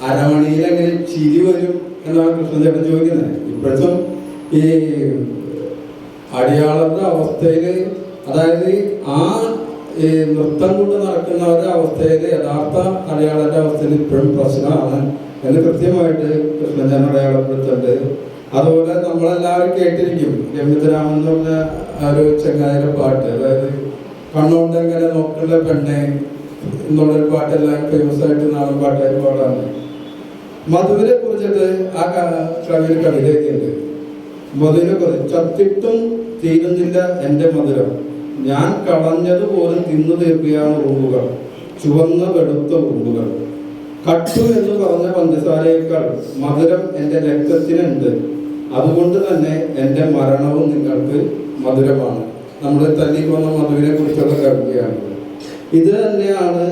അരമണിയിൽ എങ്ങനെ ചിരി വരും എന്നാണ് കൃഷ്ണചേട്ടൻ ചോദിക്കുന്നത്. ഇപ്പോഴത്തും ഈ അടിയാളന്റെ അവസ്ഥയിൽ, അതായത് ആ ഈ നൃത്തം കൊണ്ട് നടക്കുന്നവരുടെ അവസ്ഥയിൽ യഥാർത്ഥ അടയാളന്റെ അവസ്ഥയിൽ ഇപ്പോഴും പ്രശ്നമാണ് എന്ന് കൃത്യമായിട്ട് കൃഷ്ണചേട്ടൻ അടയാളപ്പെടുത്തുന്നുണ്ട്. അതുപോലെ നമ്മളെല്ലാവരും കേട്ടിരിക്കും രമ്യതരാമൻ എന്ന് പറഞ്ഞ ഒരു ചങ്ങാതിയുടെ പാട്ട്, അതായത് കണ്ണുകൊണ്ടെങ്ങനെ നോക്കുള്ള പെണ്ണെ എന്നുള്ളൊരു പാട്ടെല്ലാം ഫേമസ് ആയിട്ട് നാടൻ പാട്ടായിട്ട് പാടാണ്. മധുവിനെ കുറിച്ചിട്ട് ആ കവിയിൽ കവിത എഴുതിയിട്ടുണ്ട്. മധുവിനെ കുറിച്ച് ചത്തിട്ടും തീരുന്നില്ല എൻ്റെ മധുരം, ഞാൻ കളഞ്ഞതുപോലും തിന്നു തീർക്കുകയാണ് ഉറുമ്പുകൾ, ചുവന്ന വെളുത്ത ഉറുമ്പുകൾ. കട്ടു എന്ന് പറഞ്ഞ പഞ്ചസാരയേക്കാൾ മധുരം എൻ്റെ രക്തത്തിനുണ്ട്, അതുകൊണ്ട് തന്നെ എൻ്റെ മരണവും നിങ്ങൾക്ക് മധുരമാണ് നമ്മുടെ തല്ലിക്കൊന്ന മധുവിനെ കുറിച്ചുള്ള കവിതയാണ്. ഇത് തന്നെയാണ്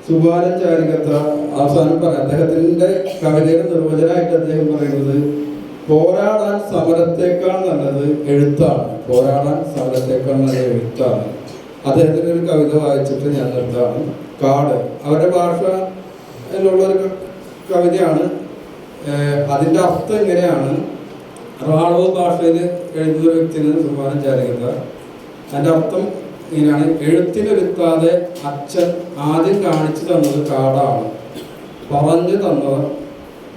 സുബാലൻ ചാരികത്ത അവസാനം പറയാം. അദ്ദേഹത്തിൻ്റെ കവിതയുടെ നിർവചനമായിട്ട് അദ്ദേഹം പറയുന്നത് പോരാടാൻ സമരത്തേക്കാൾ നല്ലത് എഴുത്താണ്. പോരാടാൻ സമരത്തേക്കാൾ നല്ലത് എഴുത്താണ്. അദ്ദേഹത്തിൻ്റെ ഒരു കവിത വായിച്ചിട്ട് ഞാൻ നിർത്താണ്. കാട് അവരുടെ ഭാഷയിലുള്ളൊരു കവിതയാണ്. അതിൻ്റെ അർത്ഥം എങ്ങനെയാണ്? റാളോ ഭാഷയിൽ എഴുതുന്ന ഒരു വ്യക്തിയാണ് സുബാലൻ ചാരികത്ത. അതിൻ്റെ അർത്ഥം ഇങ്ങനെയാണ്: എഴുത്തിനൊരുക്കാതെ അച്ഛൻ ആദ്യം കാണിച്ചു തന്നത് കാടാണ്, പറഞ്ഞു തന്നവർ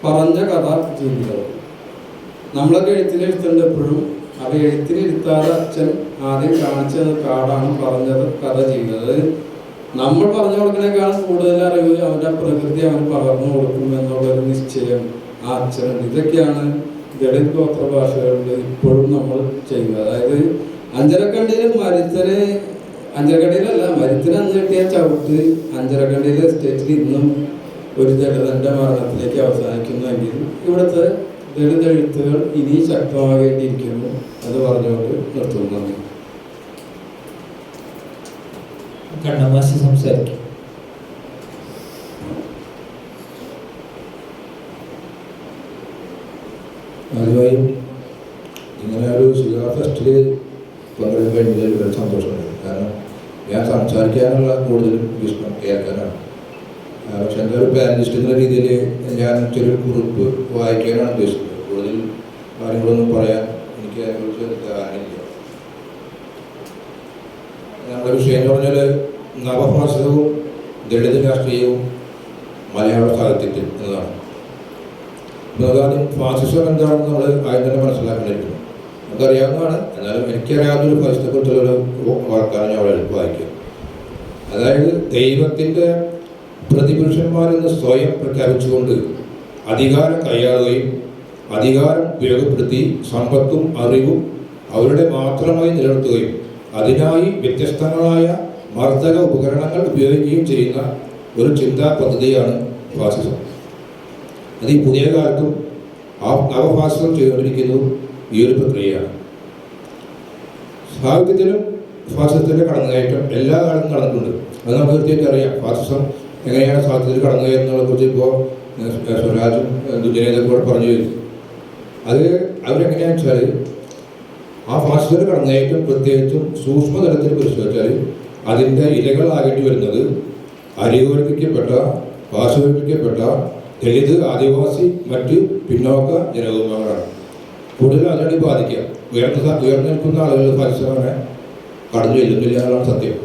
പറഞ്ഞ കഥ ജീവിതം. നമ്മളൊക്കെ എഴുത്തിനെഴുത്തുണ്ട് എപ്പോഴും. അത് എഴുത്തിനിരുത്താതെ അച്ഛൻ ആദ്യം കാണിച്ചു തന്നത് കാടാണ്, പറഞ്ഞത് കഥ ജീവിതം. നമ്മൾ പറഞ്ഞു കൊടുക്കുന്നതിനേക്കാൾ കൂടുതൽ അറിവ് അവൻ്റെ പ്രകൃതി അവൻ പകർന്നു കൊടുക്കും എന്നുള്ളൊരു നിശ്ചയം ആ അച്ഛനുണ്ട്. ഇതൊക്കെയാണ് ദളിത് ഗോത്ര ഭാഷകളിൽ ഇപ്പോഴും നമ്മൾ ചെയ്യുന്നത്. അതായത് അഞ്ചരക്കണ്ടിയിൽ അഞ്ചരക്കണ്ടിയിലല്ല, മരുത്തിന് അന്ന് കിട്ടിയ ചവിട്ട് അഞ്ചരക്കണ്ടിയിലെ സ്റ്റേറ്റിൽ ഇന്നും ഒരു ദളിതന്റെ മരണത്തിലേക്ക് അവസാനിക്കുന്നുവെങ്കിൽ ഇവിടുത്തെ ദളിത് എഴുത്തുകൾ ഇനി ശക്തമാകേണ്ടിയിരിക്കുന്നു. അത് പറഞ്ഞുകൊണ്ട് നിർത്തുന്നു. കണ്ണമാശി സംസാരിക്കും. ആദ്യമായും ഇങ്ങനെ ഒരു സിഗാർ ഫെസ്റ്റിൽ പങ്കെടുക്കാൻ കഴിഞ്ഞതിൽ വളരെ സന്തോഷമുണ്ട്. കാരണം ഞാൻ സംസാരിക്കാനുള്ള കൂടുതലും ഇഷ്ടം കേൾക്കാനാണ്. പക്ഷെ എൻ്റെ ഒരു പാനലിസ്റ്റ് എന്ന രീതിയിൽ ഞാൻ ചെറിയൊരു കുറിപ്പ് വായിക്കാനാണ് ഉദ്ദേശിക്കുന്നത്. കൂടുതൽ കാര്യങ്ങളൊന്നും പറയാൻ എനിക്ക് അതിനെക്കുറിച്ച് ധാരണയില്ല. നമ്മുടെ വിഷയം എന്ന് പറഞ്ഞാൽ നവഭാഷിതവും ദളിത് രാഷ്ട്രീയവും മലയാള സാഹിത്യത്തിൽ എന്നതാണ്. ആദ്യം ഫാസിസം എന്താണെന്ന് നമ്മൾ ആദ്യം തന്നെ മനസ്സിലാക്കേണ്ടിയിരിക്കുന്നു. നമുക്കറിയാവുന്നതാണ്, എന്നാലും എനിക്കറിയാവുന്നൊരു ഫാസിസത്തെക്കുറിച്ചുള്ളൊരു വാർത്താനം ഞാൻ അവിടെ വായിക്കും. അതായത് ദൈവത്തിൻ്റെ പ്രതിപുരുഷന്മാരെന്ന് സ്വയം പ്രഖ്യാപിച്ചുകൊണ്ട് അധികാരം കൈയാളുകയും അധികാരം ഉപയോഗപ്പെടുത്തി സമ്പത്തും അറിവും അവരുടെ മാത്രമായി നിലനിർത്തുകയും അതിനായി വ്യത്യസ്തങ്ങളായ മർദ്ദക ഉപകരണങ്ങൾ ഉപയോഗിക്കുകയും ചെയ്യുന്ന ഒരു ചിന്താ പദ്ധതിയാണ് ഫാസിസം. അത് ഈ പുതിയ കാലത്തും നവഫാസിസം ചെയ്തുകൊണ്ടിരിക്കുന്നു ഈ ഒരു പ്രക്രിയയാണ്. സാഹിത്യത്തിലും ഫാസിസത്തിൻ്റെ കടന്നുകയറ്റം എല്ലാ കാലത്തും നടന്നിട്ടുണ്ട്. അത് നമുക്ക് തീർച്ചയായിട്ടും അറിയാം. ഫാസിസം എങ്ങനെയാണ് സാഹിത്യത്തിൽ കടന്നുകയറ്റുന്നതിനെ കുറിച്ച് ഇപ്പോൾ സ്വരാജും ദുജനേതൊക്കെ കൂടെ പറഞ്ഞു കഴിഞ്ഞു. അത് അവരെങ്ങനെയാണെന്ന് വെച്ചാൽ ആ ഫാസിസത്തിൻ്റെ കടന്നുകയറ്റം പ്രത്യേകിച്ചും സൂക്ഷ്മതലത്തിൽ പരിശോധിച്ചാൽ അതിൻ്റെ ഇലകളാകേണ്ടി വരുന്നത് അരികുവൽക്കരിക്കപ്പെട്ട പാർശ്വവൽക്കരിക്കപ്പെട്ട ദളിത്, ആദിവാസി, മറ്റ് പിന്നോക്ക ജനവിഭാഗങ്ങളാണ്. കൂടുതൽ അതിനാണ് ബാധിക്കുക. ഉയർന്നു നിൽക്കുന്ന ആളുകൾ ഫാസിസമനെ കടന്നു ചെല്ലുന്നില്ല എന്നുള്ളതാണ് സത്യം.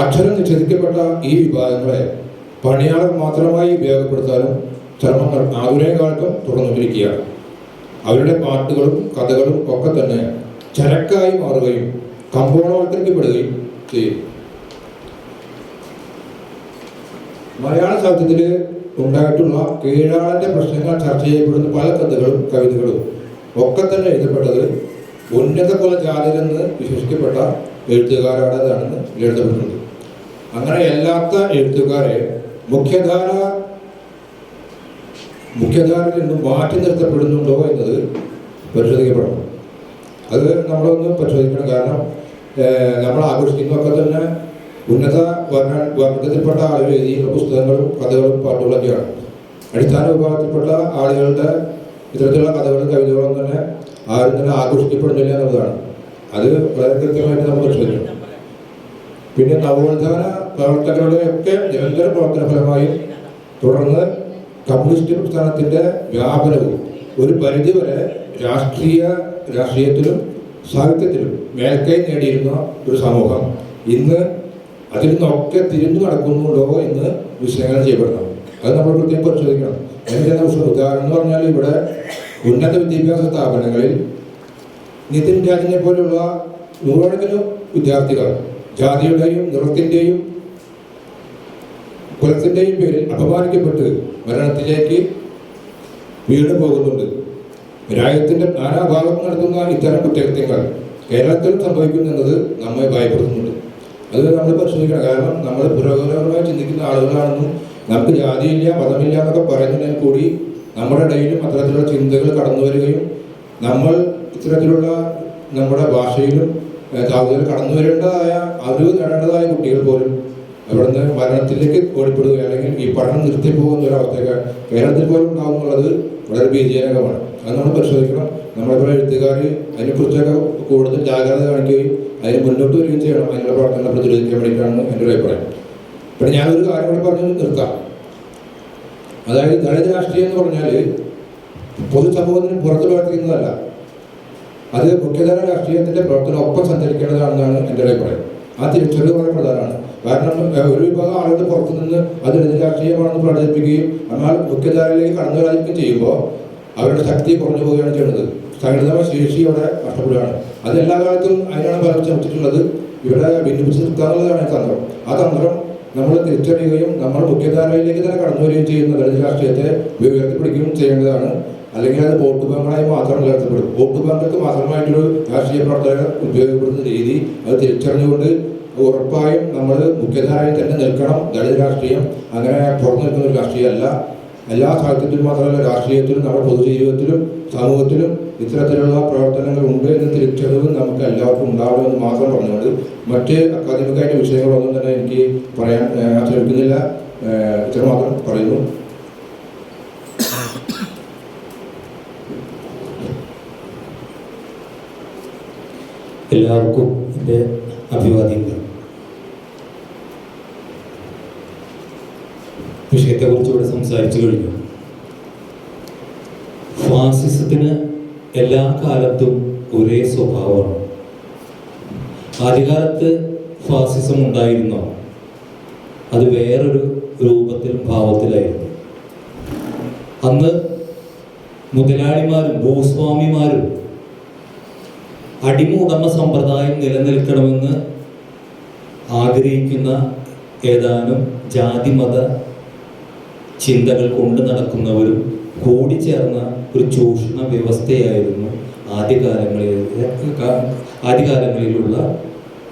അക്ഷരം നിഷേധിക്കപ്പെട്ട ഈ വിഭാഗങ്ങളെ പണിയാളർ മാത്രമായി ഉപയോഗപ്പെടുത്താനും ശ്രമങ്ങൾ ആധുനിക കാലത്തും തുടർന്നുകൊണ്ടിരിക്കുകയാണ്. അവരുടെ പാട്ടുകളും കഥകളും ഒക്കെ തന്നെ ചരക്കായി മാറുകയും കമ്പോളവൽക്കരിക്കപ്പെടുകയും ചെയ്യും. മലയാള സാഹിത്യത്തിൽ ഉണ്ടായിട്ടുള്ള കീഴാളന്റെ പ്രശ്നങ്ങൾ ചർച്ച ചെയ്യപ്പെടുന്ന പല കഥകളും കവിതകളും ഒക്കെ തന്നെ എഴുതപ്പെട്ടത് ഉന്നത കുലജാതരെന്ന് വിശേഷിക്കപ്പെട്ട എഴുത്തുകാരുടേതാണെന്ന് എഴുതപ്പെട്ടിട്ടുണ്ട്. അങ്ങനെ അല്ലാത്ത എഴുത്തുകാരെ മുഖ്യധാരയിൽ നിന്നും മാറ്റി നിർത്തപ്പെടുന്നുണ്ടോ എന്നത് പരിശോധിക്കപ്പെടണം. അത് നമ്മളൊന്ന് പരിശോധിക്കണം. കാരണം നമ്മൾ ആഘോഷിക്കുന്നതൊക്കെ തന്നെ ഉന്നത വർഗത്തിൽപ്പെട്ട ആളുകൾ എഴുതിയുള്ള പുസ്തകങ്ങളും കഥകളും പാട്ടുകളൊക്കെയാണ്. അടിസ്ഥാന വിഭാഗത്തിൽപ്പെട്ട ആളുകളുടെ ഇത്തരത്തിലുള്ള കഥകളും കവിതകളും തന്നെ ആരും തന്നെ ആഘോഷിക്കപ്പെടുന്നില്ല എന്നുള്ളതാണ്. അത് വളരെ കൃത്യമായിട്ട് നമ്മൾ പരിശോധിക്കണം. പിന്നെ നവോത്ഥാന പ്രവർത്തകരുടെ ഒക്കെ നിരന്തര പ്രവർത്തന ഫലമായി തുടർന്ന് കമ്മ്യൂണിസ്റ്റ് പ്രസ്ഥാനത്തിൻ്റെ വ്യാപനവും ഒരു പരിധിവരെ രാഷ്ട്രീയത്തിലും സാഹിത്യത്തിലും മേൽക്കൈ നേടിയിരുന്ന ഒരു സമൂഹം ഇന്ന് അതിൽ നിന്നൊക്കെ തിരിഞ്ഞു നടക്കുന്നുണ്ടോ എന്ന് വിശകലനം ചെയ്യപ്പെടണം. അത് നമ്മൾ പ്രത്യേകം പരിശോധിക്കണം. ഉദാഹരണം എന്ന് പറഞ്ഞാൽ ഇവിടെ ഉന്നത വിദ്യാഭ്യാസ സ്ഥാപനങ്ങളിൽ നിതിൻ രാജിനെ പോലുള്ള നൂറുകണക്കിന് വിദ്യാർത്ഥികൾ ജാതിയുടെയും നിറത്തിൻ്റെയും കുലത്തിൻ്റെയും പേരിൽ അപമാനിക്കപ്പെട്ട് മരണത്തിലേക്ക് വീണു പോകുന്നുണ്ട്. രാജ്യത്തിൻ്റെ നാനാഭാഗം നടത്തുന്ന ഇത്തരം കുറ്റകൃത്യങ്ങൾ കേരളത്തിൽ സംഭവിക്കുന്നെന്നത് നമ്മെ ഭയപ്പെടുത്തുന്നുണ്ട്. അത് നമ്മൾ പരിശോധിക്കണം. കാരണം നമ്മൾ പുരോഗമനപരമായി ചിന്തിക്കുന്ന ആളുകളാണെന്നും നമുക്ക് ജാതിയില്ല മതമില്ല എന്നൊക്കെ പറയുന്നതിൽ കൂടി നമ്മുടെ ഇടയിലും അത്തരത്തിലുള്ള ചിന്തകൾ കടന്നു വരികയും നമ്മൾ ഇത്തരത്തിലുള്ള നമ്മുടെ ഭാഷയിലും സാധ്യതയിൽ കടന്നു വരേണ്ടതായ അറിവ് നേടേണ്ടതായ കുട്ടികൾ പോലും അവിടുന്ന് മരണത്തിലേക്ക് ഓടിപ്പെടുക അല്ലെങ്കിൽ ഈ പഠനം നിർത്തിപ്പോകുന്ന ഒരവസ്ഥയൊക്കെ കേരളത്തിൽ പോലും ഉണ്ടാകുന്നുള്ളത് വളരെ ഭീതിജനകമാണ്. അത് നമ്മൾ പരിശോധിക്കണം. നമ്മളിപ്പോൾ എഴുത്തുകാർ അതിനെക്കുറിച്ചൊക്കെ കൂടുതൽ ജാഗ്രത കാണിക്കുകയും അതിന് മുന്നോട്ട് വരികയും ചെയ്യണം. അതിനുള്ള പ്രവർത്തനങ്ങൾ പ്രതിരോധിക്കാൻ വേണ്ടിയിട്ടാണ് എൻ്റെ ഒരു അഭിപ്രായം. പിന്നെ ഞാനൊരു കാര്യം കൂടെ പറഞ്ഞ് നിർത്താം. അതായത് ദളിത് രാഷ്ട്രീയം എന്ന് പറഞ്ഞാൽ പൊതുസമൂഹത്തിന് പുറത്ത് പ്രവർത്തിക്കുന്നതല്ല, അത് മുഖ്യധാര രാഷ്ട്രീയത്തിൻ്റെ പ്രവർത്തനം ഒപ്പം സഞ്ചരിക്കേണ്ടതാണെന്നാണ് എൻ്റെ അഭിപ്രായം. ആ തിരിച്ചറിവ് വളരെ പ്രധാനമാണ്. കാരണം ഒരു വിഭാഗം ആളുകൾ പുറത്തുനിന്ന് അത് ദളിത് രാഷ്ട്രീയമാണെന്ന് പ്രചരിപ്പിക്കുകയും എന്നാൽ മുഖ്യധാരയിലേക്ക് കടന്നു വരാതിരിക്കുകയും ചെയ്യുമ്പോൾ അവരുടെ ശക്തി കുറഞ്ഞു പോവുകയാണ് ചെയ്യുന്നത്. സംഘടിതമായ ശേഷി അവിടെ നഷ്ടപ്പെടുകയാണ്. അത് എല്ലാ കാലത്തും അതിനാണ് പലരും ശ്രമിച്ചിട്ടുള്ളത്. ഇവിടെ ഭിന്നിപ്പിച്ച് നിർത്താനുള്ളതാണ് തന്ത്രം. ആ തന്ത്രം നമ്മൾ തിരിച്ചറിയുകയും നമ്മൾ മുഖ്യധാരയിലേക്ക് തന്നെ കടന്നു വരികയും ചെയ്യുന്ന ദളിത് രാഷ്ട്രീയത്തെ ഉയർത്തിപ്പിടിക്കുകയും ചെയ്യേണ്ടതാണ്. അല്ലെങ്കിൽ അത് വോട്ട് ബാങ്കുകളായി മാത്രം ഉയർത്തപ്പെടും. വോട്ട് ബാങ്കുകൾക്ക് മാത്രമായിട്ടൊരു രാഷ്ട്രീയ പ്രവർത്തകരെ ഉപയോഗപ്പെടുത്തുന്ന രീതി അത് തിരിച്ചറിഞ്ഞുകൊണ്ട് ഉറപ്പായും നമ്മൾ മുഖ്യധാരയിൽ തന്നെ നിൽക്കണം. ദളിത് രാഷ്ട്രീയം അങ്ങനെ പുറത്തു നിൽക്കുന്ന ഒരു രാഷ്ട്രീയമല്ല. എല്ലാ സാഹിത്യത്തിലും മാത്രമല്ല രാഷ്ട്രീയത്തിലും നമ്മുടെ പൊതുജീവിതത്തിലും സമൂഹത്തിലും ഇത്തരത്തിലുള്ള പ്രവർത്തനങ്ങൾ ഉണ്ട് എന്ന തിരിച്ചറിവ് നമുക്ക് എല്ലാവർക്കും ഉണ്ടാവണമെന്ന് മാത്രം പറഞ്ഞുകൊണ്ട് മറ്റ് അക്കാദമികമായിട്ട് വിഷയങ്ങളൊന്നും തന്നെ എനിക്ക് പറയാൻ ശ്രമിക്കുന്നില്ല. ഇത്ര മാത്രം പറയുന്നു. എല്ലാവർക്കും എൻ്റെ അഭിവാദ്യങ്ങൾ. വിഷയത്തെക്കുറിച്ച് ഇവിടെ സംസാരിച്ചു കഴിഞ്ഞു. ഫാസിസത്തിന് എല്ലാ കാലത്തും ഒരേ സ്വഭാവമാണ്. ആദ്യകാലത്ത് ഫാസിസം ഉണ്ടായിരുന്നോ അത് വേറൊരു രൂപത്തിലും ഭാവത്തിലായിരുന്നു. അന്ന് മുതലാളിമാരും ഭൂസ്വാമിമാരും അടിമ ഉടമ സമ്പ്രദായം നിലനിൽക്കണമെന്ന് ആഗ്രഹിക്കുന്ന ഏതാനും ജാതിമത ചിന്തകൾ കൊണ്ട് നടക്കുന്നവരും കൂടിച്ചേർന്ന ഒരു ചൂഷണ വ്യവസ്ഥയായിരുന്നു ആദ്യകാലങ്ങളിലുള്ള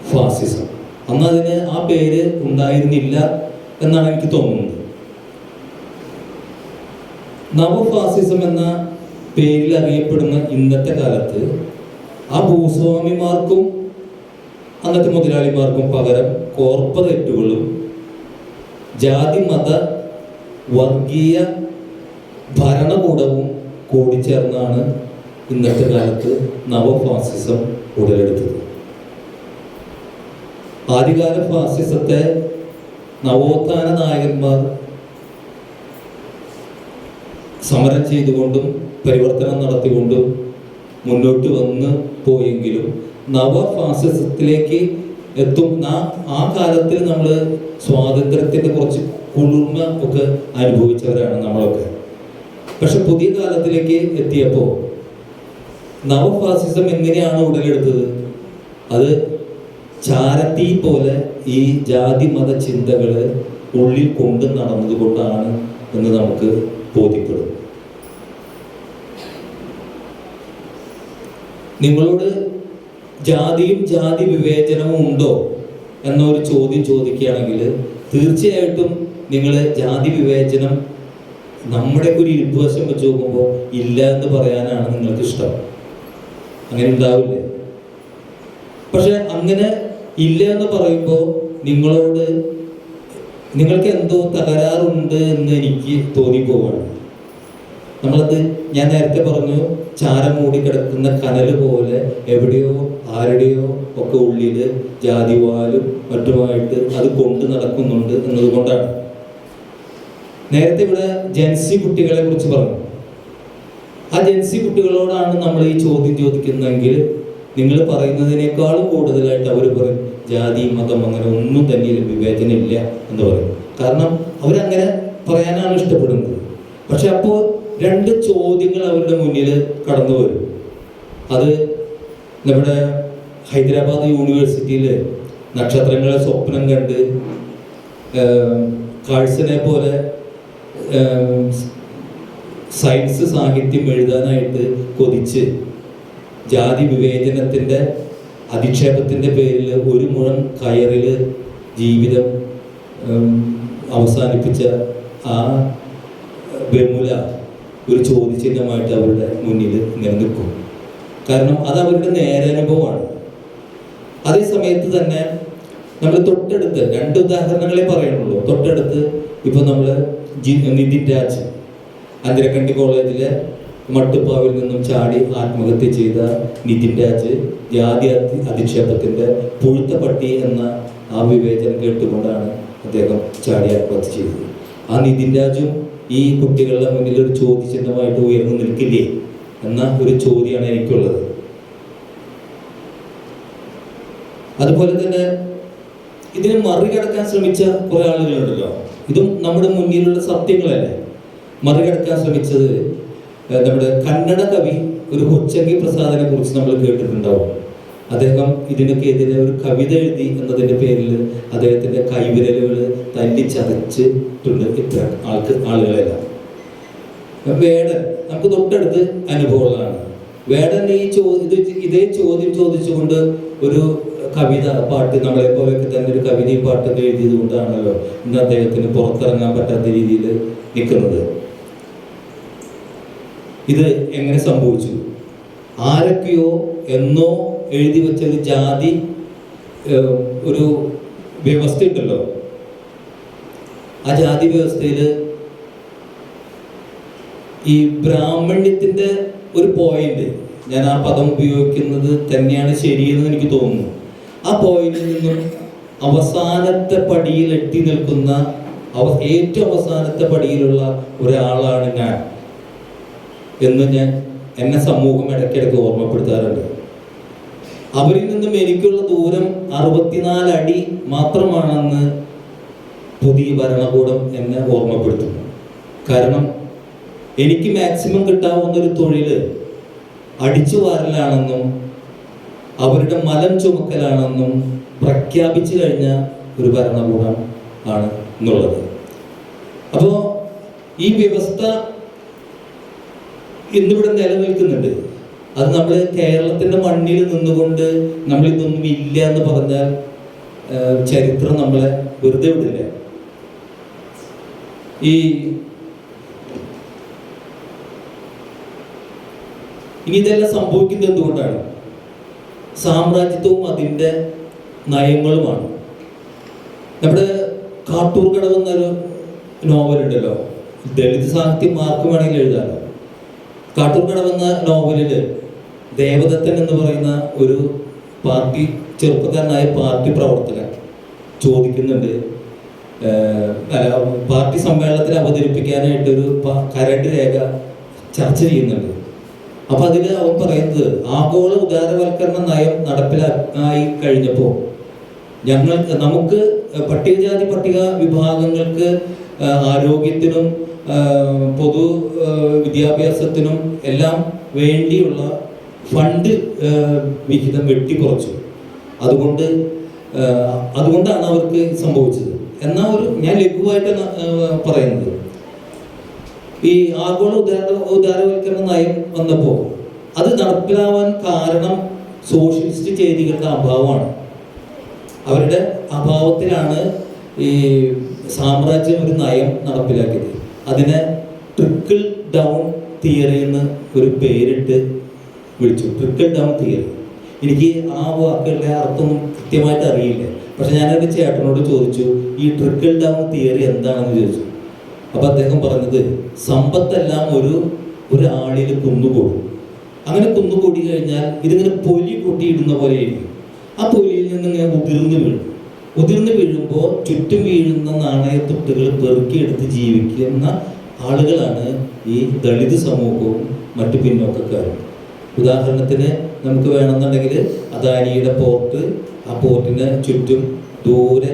ഫാസിസം. അന്ന് അതിന് ആ പേര് ഉണ്ടായിരുന്നില്ല എന്നാണ് എനിക്ക് തോന്നുന്നത്. നവഫാസിസം എന്ന പേരിൽ അറിയപ്പെടുന്ന ഇന്നത്തെ കാലത്ത് ആ ഭൂസ്വാമിമാർക്കും അന്നത്തെ മുതലാളിമാർക്കും പകരം കോർപ്പറേറ്റുകളും ജാതി മത വർഗീയ ഭരണകൂടവും കൂടിച്ചേർന്നാണ് ഇന്നത്തെ കാലത്ത് നവഫാസിസം ഉടലെടുത്തത്. ആദ്യകാല ഫാസിസത്തെ നവോത്ഥാന നായകന്മാർ സമരം ചെയ്തുകൊണ്ടും പരിവർത്തനം നടത്തിക്കൊണ്ടും മുന്നോട്ട് വന്ന് പോയെങ്കിലും നവഫാസിസത്തിലേക്ക് എത്തുന്ന ആ കാലത്തിൽ നമ്മൾ സ്വാതന്ത്ര്യത്തിൻ്റെ കുറച്ച് കുളിർമ ഒക്കെ അനുഭവിച്ചവരാണ് നമ്മളൊക്കെ. പക്ഷെ പുതിയ കാലത്തിലേക്ക് എത്തിയപ്പോൾ നവഫാസിസം എങ്ങനെയാണ് ഉടലെടുത്തത്? അത് ചാരത്തീ പോലെ ഈ ജാതി മത ചിന്തകൾ ഉള്ളിൽ കൊണ്ട് നടന്നതുകൊണ്ടാണ് എന്ന് നമുക്ക് ബോധ്യപ്പെടും. നിങ്ങളോട് ജാതിയും ജാതി വിവേചനവും ഉണ്ടോ എന്നൊരു ചോദ്യം ചോദിക്കുകയാണെങ്കിൽ തീർച്ചയായിട്ടും നിങ്ങൾ ജാതി വിവേചനം നമ്മുടെ ഒരു ഇരുപുവശം വെച്ച് നോക്കുമ്പോൾ ഇല്ല എന്ന് പറയാനാണ് നിങ്ങൾക്ക് ഇഷ്ടം. അങ്ങനെ ഉണ്ടാവില്ലേ? പക്ഷെ അങ്ങനെ ഇല്ല എന്ന് പറയുമ്പോൾ നിങ്ങൾക്ക് എന്തോ തകരാറുണ്ട് എന്ന് എനിക്ക് തോന്നിപ്പോവാണ്. നമ്മളത് ഞാൻ നേരത്തെ പറഞ്ഞു, ചാരം മൂടി കിടക്കുന്ന കനല് പോലെ എവിടെയോ ആരുടെയോ ഒക്കെ ഉള്ളിൽ ജാതിവാലും മറ്റുമായിട്ട് അത് കൊണ്ടു നടക്കുന്നുണ്ട് എന്നതുകൊണ്ടാണ്. നേരത്തെ ഇവിടെ ജൻസി കുട്ടികളെ കുറിച്ച് പറഞ്ഞു. ആ ജൻസി കുട്ടികളോടാണ് നമ്മൾ ഈ ചോദ്യം ചോദിക്കുന്നതെങ്കിൽ നിങ്ങൾ പറയുന്നതിനേക്കാളും കൂടുതലായിട്ട് അവർ പറയും ജാതി മതം അങ്ങനെ ഒന്നും തന്നെ വിവേചനം ഇല്ല എന്ന് പറയും. കാരണം അവരങ്ങനെ പറയാനാണ് ഇഷ്ടപ്പെടുന്നത്. പക്ഷെ അപ്പോൾ രണ്ട് ചോദ്യങ്ങൾ അവരുടെ മുന്നിൽ കടന്നു വരും. അത് നമ്മുടെ ഹൈദരാബാദ് യൂണിവേഴ്സിറ്റിയിൽ നക്ഷത്രങ്ങളെ സ്വപ്നം കണ്ട് കാഴ്സനെ പോലെ സയൻസ് സാഹിത്യം എഴുതാനായിട്ട് കൊതിച്ച് ജാതി വിവേചനത്തിൻ്റെ അധിക്ഷേപത്തിൻ്റെ പേരിൽ ഒരു മുഴം കയറിൽ ജീവിതം അവസാനിപ്പിച്ച ആ ബെമുല ഒരു ചോദ്യചിഹ്നമായിട്ട് അവരുടെ മുന്നിൽ ഇങ്ങനെ നിൽക്കും. കാരണം അത് അവരുടെ നേരനുഭവമാണ്. അതേ സമയത്ത് തന്നെ നമ്മൾ തൊട്ടടുത്ത് 2 ഉദാഹരണങ്ങളെ പറയുന്നുള്ളൂ. തൊട്ടടുത്ത് ഇപ്പൊ നമ്മൾ നിതിൻ രാജ് അഞ്ചരക്കണ്ടി കോളേജിലെ മട്ടുപ്പാവിൽ നിന്നും ചാടി ആത്മഹത്യ ചെയ്ത നിതിൻ രാജ് ജാതി അധിക്ഷേപത്തിന്റെ പുഴുത്ത പട്ടി എന്ന ആ വിവേചനം കേട്ടുകൊണ്ടാണ് അദ്ദേഹം ചാടി ആത്മഹത്യ ചെയ്തത്. ആ നിതിൻ രാജും ഈ കുട്ടികളുടെ മുന്നിൽ ഒരു ചോദ്യചിഹ്നമായിട്ട് ഉയർന്നു നിൽക്കില്ലേ എന്ന ഒരു ചോദ്യമാണ് എനിക്കുള്ളത്. അതുപോലെ തന്നെ ഇതിനെ മറികടക്കാൻ ശ്രമിച്ച കുറെ ആളുകളുണ്ടല്ലോ. ഇതും നമ്മുടെ മുന്നിലുള്ള സത്യങ്ങളല്ലേ. മറികടക്കാൻ ശ്രമിച്ചത് നമ്മുടെ കന്നഡ കവി ഒരു കൊച്ചങ്കി പ്രസാദിനെ കുറിച്ച് നമ്മൾ കേട്ടിട്ടുണ്ടാവും. അദ്ദേഹം ഇതിനൊക്കെ എതിരെ ഒരു കവിത എഴുതി എന്നതിന്റെ പേരിൽ അദ്ദേഹത്തിന്റെ കൈവിരലുകൾ തല്ലിച്ചതച്ചിട്ടുണ്ട് ഇത്ര ആളുകളെല്ലാം. വേടൻ നമുക്ക് തൊട്ടടുത്ത് അനുഭവങ്ങളാണ്. വേടൻ ഇതേ ചോദ്യം ചോദിച്ചുകൊണ്ട് ഒരു കവിത പാട്ട് നമ്മളെ പോലെയൊക്കെ തന്നെ ഒരു കവിതയും പാട്ടൊക്കെ എഴുതിയത് കൊണ്ടാണല്ലോ ഇന്ന് അദ്ദേഹത്തിന് പുറത്തിറങ്ങാൻ പറ്റാത്ത രീതിയിൽ നിൽക്കുന്നത്. ഇത് എങ്ങനെ സംഭവിച്ചു? ആരൊക്കെയോ എന്നോ എഴുതി വെച്ച ഒരു ജാതി ഒരു വ്യവസ്ഥ ഉണ്ടല്ലോ. ആ ജാതി വ്യവസ്ഥയിൽ ഈ ബ്രാഹ്മണ്യത്തിന്റെ ഒരു പോയിന്റ്, ഞാൻ ആ പദം ഉപയോഗിക്കുന്നത് തന്നെയാണ് ശരിയെന്ന് എനിക്ക് തോന്നുന്നു. ആ പോയിന്റിൽ നിന്നും അവസാനത്തെ പടിയിൽ എത്തി നിൽക്കുന്ന ഏറ്റവും അവസാനത്തെ പടിയിലുള്ള ഒരാളാണ് ഞാൻ എന്ന് എന്നെ സമൂഹം ഇടയ്ക്കിടയ്ക്ക് ഓർമ്മപ്പെടുത്താറുണ്ട്. അവരിൽ നിന്നും എനിക്കുള്ള ദൂരം 64 അടി മാത്രമാണെന്ന് പുതിയ ഭരണകൂടം എന്നെ ഓർമ്മപ്പെടുത്തുന്നു. കാരണം എനിക്ക് മാക്സിമം കിട്ടാവുന്ന ഒരു തൊഴില് അടിച്ചു വാരലാണെന്നും അവരുടെ മലം ചുമക്കലാണെന്നും പ്രഖ്യാപിച്ചു കഴിഞ്ഞ ഒരു ഭരണകൂടം ആണ് എന്നുള്ളത്. അപ്പോൾ ഈ വ്യവസ്ഥ ഇന്നിവിടെ നിലനിൽക്കുന്നുണ്ട്. അത് നമ്മൾ കേരളത്തിന്റെ മണ്ണിൽ നിന്നുകൊണ്ട് നമ്മൾ ഇതൊന്നും ഇല്ല എന്ന് പറഞ്ഞാൽ ചരിത്രം നമ്മളെ വെറുതെ വിടില്ല. ഇനി ഇതെല്ലാം സംഭവിക്കുന്നത് എന്തുകൊണ്ടാണ്? സാമ്രാജ്യത്വവും അതിൻ്റെ നയങ്ങളുമാണ്. നമ്മുടെ കാട്ടൂർ കടവ് എന്നൊരു നോവലുണ്ടല്ലോ, ദളിത് സാഹിത്യം ആർക്കും വേണമെങ്കിൽ എഴുതാമല്ലോ. കാട്ടൂർ കടവ് എന്ന നോവലില് ദേവദത്തൻ എന്ന് പറയുന്ന ഒരു ചെറുപ്പക്കാരനായ പാർട്ടി പ്രവർത്തകൻ ചോദിക്കുന്നുണ്ട്, പാർട്ടി സമ്മേളനത്തിൽ അവതരിപ്പിക്കാനായിട്ടൊരു കരട് രേഖ ചർച്ച ചെയ്യുന്നുണ്ട്. അപ്പൊ അതിൽ അവൻ പറയുന്നത് ആഗോള ഉദാരവൽക്കരണ നയം നടപ്പിലായി കഴിഞ്ഞപ്പോൾ നമുക്ക് പട്ടികജാതി പട്ടിക വിഭാഗങ്ങൾക്ക് ആരോഗ്യത്തിനും പൊതു വിദ്യാഭ്യാസത്തിനും എല്ലാം വേണ്ടിയുള്ള ഫണ്ട് വിഹിതം വെട്ടിക്കുറച്ചു. അതുകൊണ്ടാണ് അവർക്ക് സംഭവിച്ചത്. എന്നാൽ ഞാൻ ലഘുവായിട്ടാണ് പറയുന്നത്. ഈ ആഗോള ഉദാരവൽക്കരണ നയം വന്നപ്പോൾ അത് നടപ്പിലാവാൻ കാരണം സോഷ്യലിസ്റ്റ് ചെയ്തികളുടെ അഭാവമാണ്. അവരുടെ അഭാവത്തിലാണ് ഈ സാമ്രാജ്യം ഒരു നയം നടപ്പിലാക്കിയത്. അതിനെ ട്രിക്കിൾ ഡൗൺ തിയറി എന്ന് ഒരു പേരിട്ട് വിളിച്ചു. Trickle down theory. എനിക്ക് ആ വാക്കുകളുടെ അർത്ഥമൊന്നും കൃത്യമായിട്ട് അറിയില്ല. പക്ഷെ ഞാനൊരു ചേട്ടനോട് ചോദിച്ചു, ഈ ട്രിക്കിൾ ഡൗൺ തിയറി എന്താണെന്ന് ചോദിച്ചു. അപ്പൊ അദ്ദേഹം പറഞ്ഞത്, സമ്പത്തെല്ലാം ഒരാളിൽ കുന്നുകൂടും. അങ്ങനെ കുന്നുകൂടി കഴിഞ്ഞാൽ ഇതിങ്ങനെ പൊലി കൂട്ടിയിടുന്ന പോലെ ആയിരിക്കും. ആ പൊലിയിൽ നിന്ന് ഇങ്ങനെ ഉതിർന്നു വീഴുമ്പോൾ ചുറ്റും വീഴുന്ന നാണയത്തുട്ടുകൾ പെറുക്കിയെടുത്ത് ജീവിക്കുന്ന ആളുകളാണ് ഈ ദളിത് സമൂഹവും മറ്റു പിന്നോക്കക്കാരും. ഉദാഹരണത്തിന് നമുക്ക് വേണമെന്നുണ്ടെങ്കിൽ അദാനിയുടെ പോർട്ട്, ആ പോർട്ടിന് ചുറ്റും ദൂരെ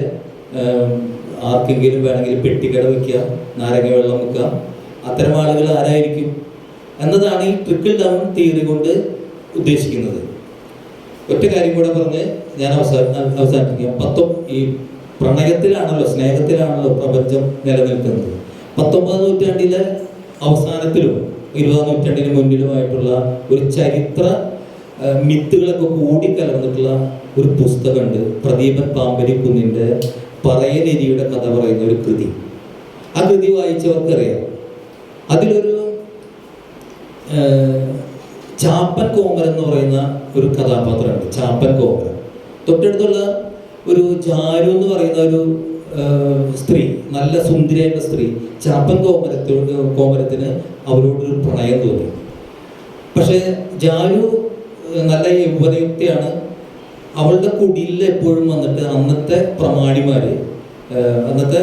ആർക്കെങ്കിലും വേണമെങ്കിൽ പെട്ടിക്കട വയ്ക്കാം, നാരങ്ങ വെള്ളം വെക്കാം. അത്തരം ആളുകൾ ആരായിരിക്കും എന്നതാണ് ഈ ട്രിക്കിൾ ഡൗൺ തിയറി കൊണ്ട് ഉദ്ദേശിക്കുന്നത്. ഒറ്റ കാര്യം കൂടെ പറഞ്ഞ് ഞാൻ അവസാനിപ്പിക്കാം. ഈ പ്രണയത്തിലാണല്ലോ, സ്നേഹത്തിലാണല്ലോ പ്രപഞ്ചം നിലനിൽക്കുന്നത്. 19ാം നൂറ്റാണ്ടിലെ അവസാനത്തിലും 20ാം നൂറ്റാണ്ടിന് മുന്നിലുമായിട്ടുള്ള ഒരു ചരിത്ര മിത്തുകളൊക്കെ കൂടിക്കലർന്നിട്ടുള്ള ഒരു പുസ്തകമുണ്ട്. പ്രദീപൻ പാമ്പരിക്കുന്നിൻ്റെ പറയനെരിയുടെ കഥ പറയുന്ന ഒരു കൃതി. ആ കൃതി വായിച്ചവർക്കറിയാം. അതിലൊരു ചാപ്പൻ കോമരം എന്ന് പറയുന്ന ഒരു കഥാപാത്രമുണ്ട്. ചാപ്പൻ കോമരം. തൊട്ടടുത്തുള്ള ഒരു ജാരു എന്ന് പറയുന്ന ഒരു സ്ത്രീ, നല്ല സുന്ദരിയായിട്ടുള്ള സ്ത്രീ, ചാപ്പൻ കോമരത്തിന് അവരോടൊരു പ്രണയം തോന്നി. പക്ഷെ ജാരു നല്ല യൗവനയുക്തിയാണ്. അവളുടെ കുടിയിൽ എപ്പോഴും വന്നിട്ട് അന്നത്തെ പ്രമാണിമാര്, അന്നത്തെ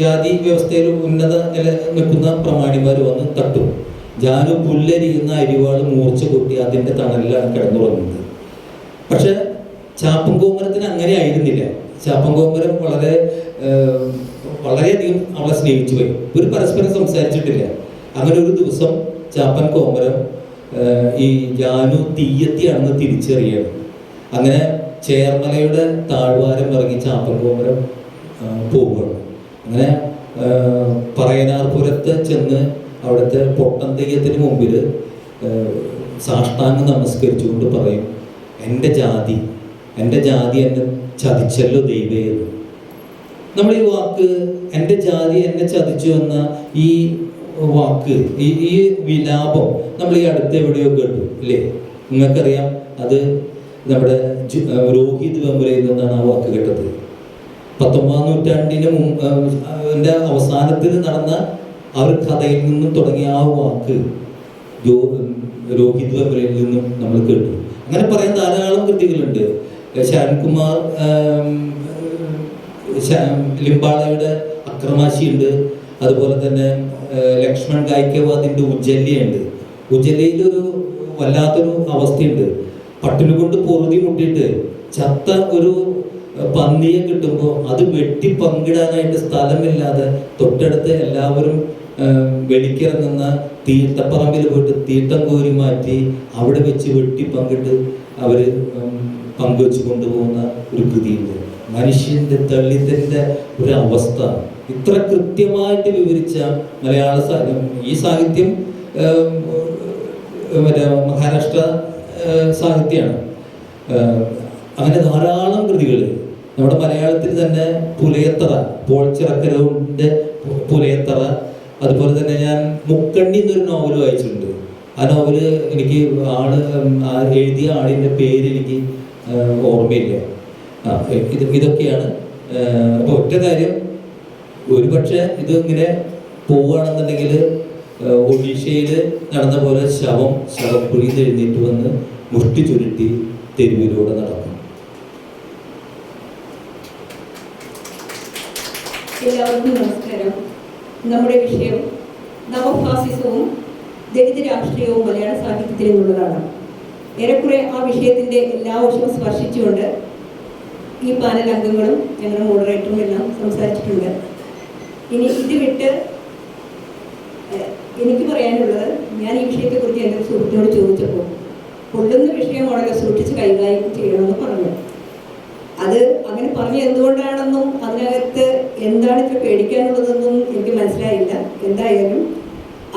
ജാതി വ്യവസ്ഥയിൽ ഉന്നത നില നിൽക്കുന്ന പ്രമാണിമാർ വന്ന് തട്ടും. ജാനു പുല്ലരിയുന്ന അരിവാൾ മൂർച്ച കൂട്ടി അതിൻ്റെ തണലിലാണ് കിടന്നുറങ്ങുന്നത്. പക്ഷെ ചാപ്പൻകോമരത്തിന് അങ്ങനെ ആയിരുന്നില്ല. ചാപ്പൻകോമരം വളരെയധികം അവളെ സ്നേഹിച്ചു പോയി. ഒരു പരസ്പരം സംസാരിച്ചിട്ടില്ല. അങ്ങനെ ഒരു ദിവസം ചാപ്പൻ കോമരം ഈ ജാനു തീയത്തിയാണെന്ന് തിരിച്ചറിയണം. അങ്ങനെ ചേർമലയുടെ താഴ്വാരം ഇറങ്ങി ചാപ്പൻ കോമരം പോവുകയാണ്. അങ്ങനെ പറയനാർപുരത്ത് ചെന്ന് അവിടുത്തെ പൊട്ടൻ തെയ്യത്തിന് മുമ്പിൽ സാഷ്ടാംഗം നമസ്കരിച്ചുകൊണ്ട് പറയും, എൻ്റെ ജാതി എന്നെ ചതിച്ചല്ലോ ദൈവേ. നമ്മൾ ഈ വാക്ക് എൻ്റെ ജാതി എന്നെ ചതിച്ചു എന്ന ഈ വാക്ക്, ഈ വിലാപം നമ്മൾ ഈ അടുത്ത് എവിടെയോ കേട്ടു അല്ലേ? നിങ്ങൾക്കറിയാം, അത് നമ്മുടെ രോഹിത് വെമ്പലയിൽ നിന്നാണ് ആ വാക്ക് കേട്ടത്. 19ാം നൂറ്റാണ്ടിന് മുമ്പ് അവസാനത്തിൽ നടന്ന ആ ഒരു കഥയിൽ നിന്നും തുടങ്ങിയ ആ വാക്ക് രോഹിത് വെമ്പലയിൽ നിന്നും നമ്മൾ കേട്ടു. അങ്ങനെ പറയാൻ ധാരാളം കൃതികളുണ്ട്. ശരൺകുമാർ ലിംബാളയുടെ അക്രമാശിയുണ്ട്. അതുപോലെ തന്നെ ലക്ഷ്മൺ ഗായ്ക്കവാദിൻ്റെ ഉജ്ജല്യുണ്ട്. ഉജ്ജലയിലൊരു വല്ലാത്തൊരു അവസ്ഥയുണ്ട്. പട്ടിണി കൊണ്ട് പൊറുതി മുട്ടിയിട്ട് ചത്ത ഒരു പന്നിയെ കിട്ടുമ്പോൾ അത് വെട്ടി പങ്കിടാനായിട്ട് സ്ഥലമില്ലാതെ തൊട്ടടുത്ത് എല്ലാവരും വെളിക്കിറങ്ങുന്ന തീർത്ഥപ്പറമ്പിൽ പോയിട്ട് തീർത്ഥം കോരി മാറ്റി അവിടെ വെച്ച് വെട്ടി പങ്കിട്ട് അവർ പങ്കുവെച്ച് കൊണ്ടുപോകുന്ന ഒരു കൃതിയുണ്ട്. മനുഷ്യൻ്റെ ദളിതൻ്റെ ഒരു അവസ്ഥ ഇത്ര കൃത്യമായിട്ട് വിവരിച്ച മലയാള സാഹിത്യം, ഈ സാഹിത്യം മഹാരാഷ്ട്ര സാഹിത്യമാണ്. അങ്ങനെ ധാരാളം കൃതികൾ നമ്മുടെ മലയാളത്തിൽ തന്നെ പുലയത്തറ, പോൾ ചിറക്കരവിൻ്റെ പുലയത്തറ, അതുപോലെ തന്നെ ഞാൻ മുക്കണ്ണി എന്നൊരു നോവൽ വായിച്ചിട്ടുണ്ട്. ആ നോവല് എനിക്ക് എഴുതിയ ആളിൻ്റെ പേര് എനിക്ക് ഓർമ്മയില്ല. ഇതൊക്കെയാണ്. അപ്പോൾ ഒറ്റ കാര്യം, ഒരുപക്ഷെ ഇത് ഇങ്ങനെ പോവുകയാണെന്നുണ്ടെങ്കിൽ ഒഡീഷയിൽ നടന്ന പോലെ ശവക്കുഴിയിൽ എഴുന്നേറ്റ് വന്ന് മുഷ്ടി ചുരുട്ടി തെരുവിലൂടെ നടക്കും. എല്ലാവർക്കും നമസ്കാരം. നമ്മുടെ വിഷയം നവഫാസിസവും ദളിത് രാഷ്ട്രീയവും മലയാള സാഹിത്യത്തിൽ നിന്നുള്ളതാണ്. ഏറെക്കുറെ ആ വിഷയത്തിൻ്റെ എല്ലാ വശവും സ്പർശിച്ചുകൊണ്ട് ഈ പാനൽ അംഗങ്ങളും ഞങ്ങളുടെ മോഡറേറ്ററും എല്ലാം സംസാരിച്ചിട്ടുണ്ട്. ഇനി ഇത് വിട്ട് എനിക്ക് പറയാനുള്ളത്, ഞാൻ ഈ വിഷയത്തെക്കുറിച്ച് എൻ്റെ സുഹൃത്തിനോട് ചോദിച്ചപ്പോൾ കൊള്ളുന്ന വിഷയമാണല്ലോ സൂക്ഷിച്ച് കൈകാര്യം ചെയ്യണമെന്ന് പറഞ്ഞു. അത് അങ്ങനെ പറഞ്ഞ് എന്തുകൊണ്ടാണെന്നും അതിനകത്ത് എന്താണ് ഇത്ര പേടിക്കാനുള്ളതെന്നും എനിക്ക് മനസ്സിലായില്ല. എന്തായാലും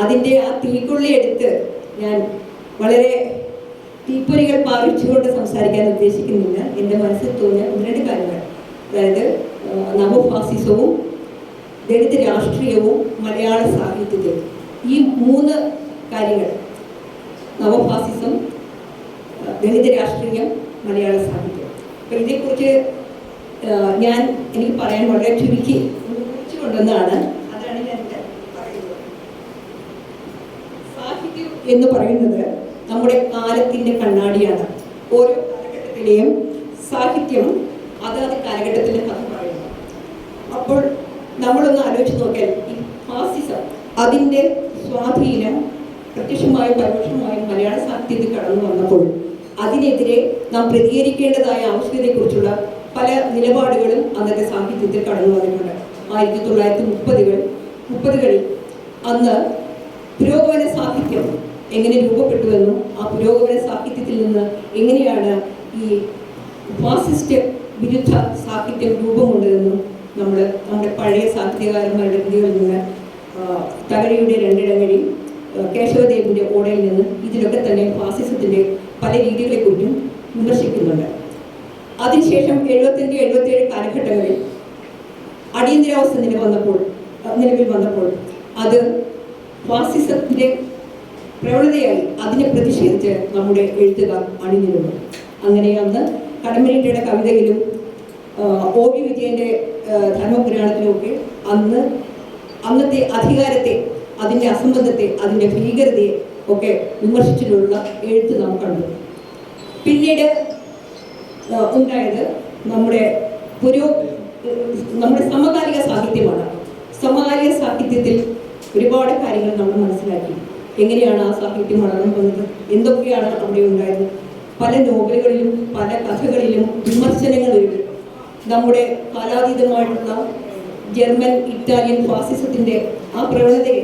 അതിൻ്റെ ആ തീക്കൊള്ളി എടുത്ത് ഞാൻ വളരെ തീപ്പൊരികൾ പാവിച്ചുകൊണ്ട് സംസാരിക്കാൻ ഉദ്ദേശിക്കുന്നില്ല. എൻ്റെ മനസ്സിൽ തോന്നിയ 2 കാര്യങ്ങൾ, അതായത് നവഫാസിസവും ദളിത് രാഷ്ട്രീയവും മലയാള സാഹിത്യത്തിൽ, ഈ 3 കാര്യങ്ങൾ, നവഫാസിസം, ദളിത് രാഷ്ട്രീയം, മലയാള സാഹിത്യം. അപ്പം ഇതേക്കുറിച്ച് എനിക്ക് പറയാൻ വളരെ ചുരുക്കി കൊണ്ടുവന്നതാണ്. അതാണ് ഞാൻ പറയുന്നത്. സാഹിത്യം എന്ന് പറയുന്നത് നമ്മുടെ കാലത്തിൻ്റെ കണ്ണാടിയാണ്. ഓരോ കാലഘട്ടത്തിലെയും സാഹിത്യം അതാത് കാലഘട്ടത്തിൻ്റെ കഥ പറയുന്നു. അപ്പോൾ നമ്മളൊന്ന് ആലോചിച്ച് നോക്കിയാൽ ഈ ഫാസിസം, അതിൻ്റെ സ്വാധീനം പ്രത്യക്ഷമായും പരോക്ഷമായും മലയാള സാഹിത്യത്തിൽ കടന്നു വന്നപ്പോൾ അതിനെതിരെ നാം പ്രതികരിക്കേണ്ടതായ ആവശ്യകതയെക്കുറിച്ചുള്ള പല നിലപാടുകളും അന്നത്തെ സാഹിത്യത്തിൽ കടന്നു വന്നിട്ടുണ്ട്. 1930കളിൽ അന്ന് പുരോഗമന സാഹിത്യം എങ്ങനെ രൂപപ്പെട്ടുവെന്നും ആ പുരോഗമന സാഹിത്യത്തിൽ നിന്ന് എങ്ങനെയാണ് ഈ ഫാസിസ്റ്റ് വിരുദ്ധ സാഹിത്യം രൂപം കൊണ്ടതെന്നും നമ്മുടെ പഴയ സാഹിത്യകാരന്മാരുടെ കൃതികളിൽ നിന്ന്, തകഴിയുടെ 2 ഇടങ്ങഴി, കേശവദേവിൻ്റെ ഓടയിൽ നിന്ന് ഇതിലൊക്കെ തന്നെ ഫാസിസത്തിൻ്റെ പല രീതികളെക്കുറിച്ചും വിമർശിക്കുന്നുണ്ട്. അതിനുശേഷം 75-77 കാലഘട്ടങ്ങളിൽ അടിയന്തരാവസ്ഥ നിലവിൽ വന്നപ്പോൾ അത് ഫാസിസത്തിൻ്റെ പ്രവണതയായി അതിനെ പ്രതിഷേധിച്ച് നമ്മുടെ എഴുത്തുകാർ അണിനിരുന്നു. അങ്ങനെ അന്ന് കടമ്മനിട്ടയുടെ കവിതയിലും O.V. വിജയന്റെ ധർമ്മപുരാണത്തിലുമൊക്കെ അന്നത്തെ അധികാരത്തെ, അതിൻ്റെ അസംബന്ധത്തെ, അതിൻ്റെ ഭീകരതയെ ഒക്കെ വിമർശിച്ചിട്ടുള്ള എഴുത്ത് നാം കണ്ടു. പിന്നീട് ഉണ്ടായത് നമ്മുടെ സമകാലിക സാഹിത്യമാണ്. സമകാലിക സാഹിത്യത്തിൽ ഒരുപാട് കാര്യങ്ങൾ നമ്മൾ മനസ്സിലാക്കി. എങ്ങനെയാണ് ആ സാഹിത്യം വളർന്നു വന്നത്, എന്തൊക്കെയാണ് അവിടെ ഉണ്ടായത്. പല നോവലുകളിലും പല കഥകളിലും വിമർശനങ്ങൾ വരും. നമ്മുടെ കാലാതീതമായിട്ടുള്ള ജർമ്മൻ, ഇറ്റാലിയൻ ഫാസിസത്തിൻ്റെ ആ പ്രവണതയെ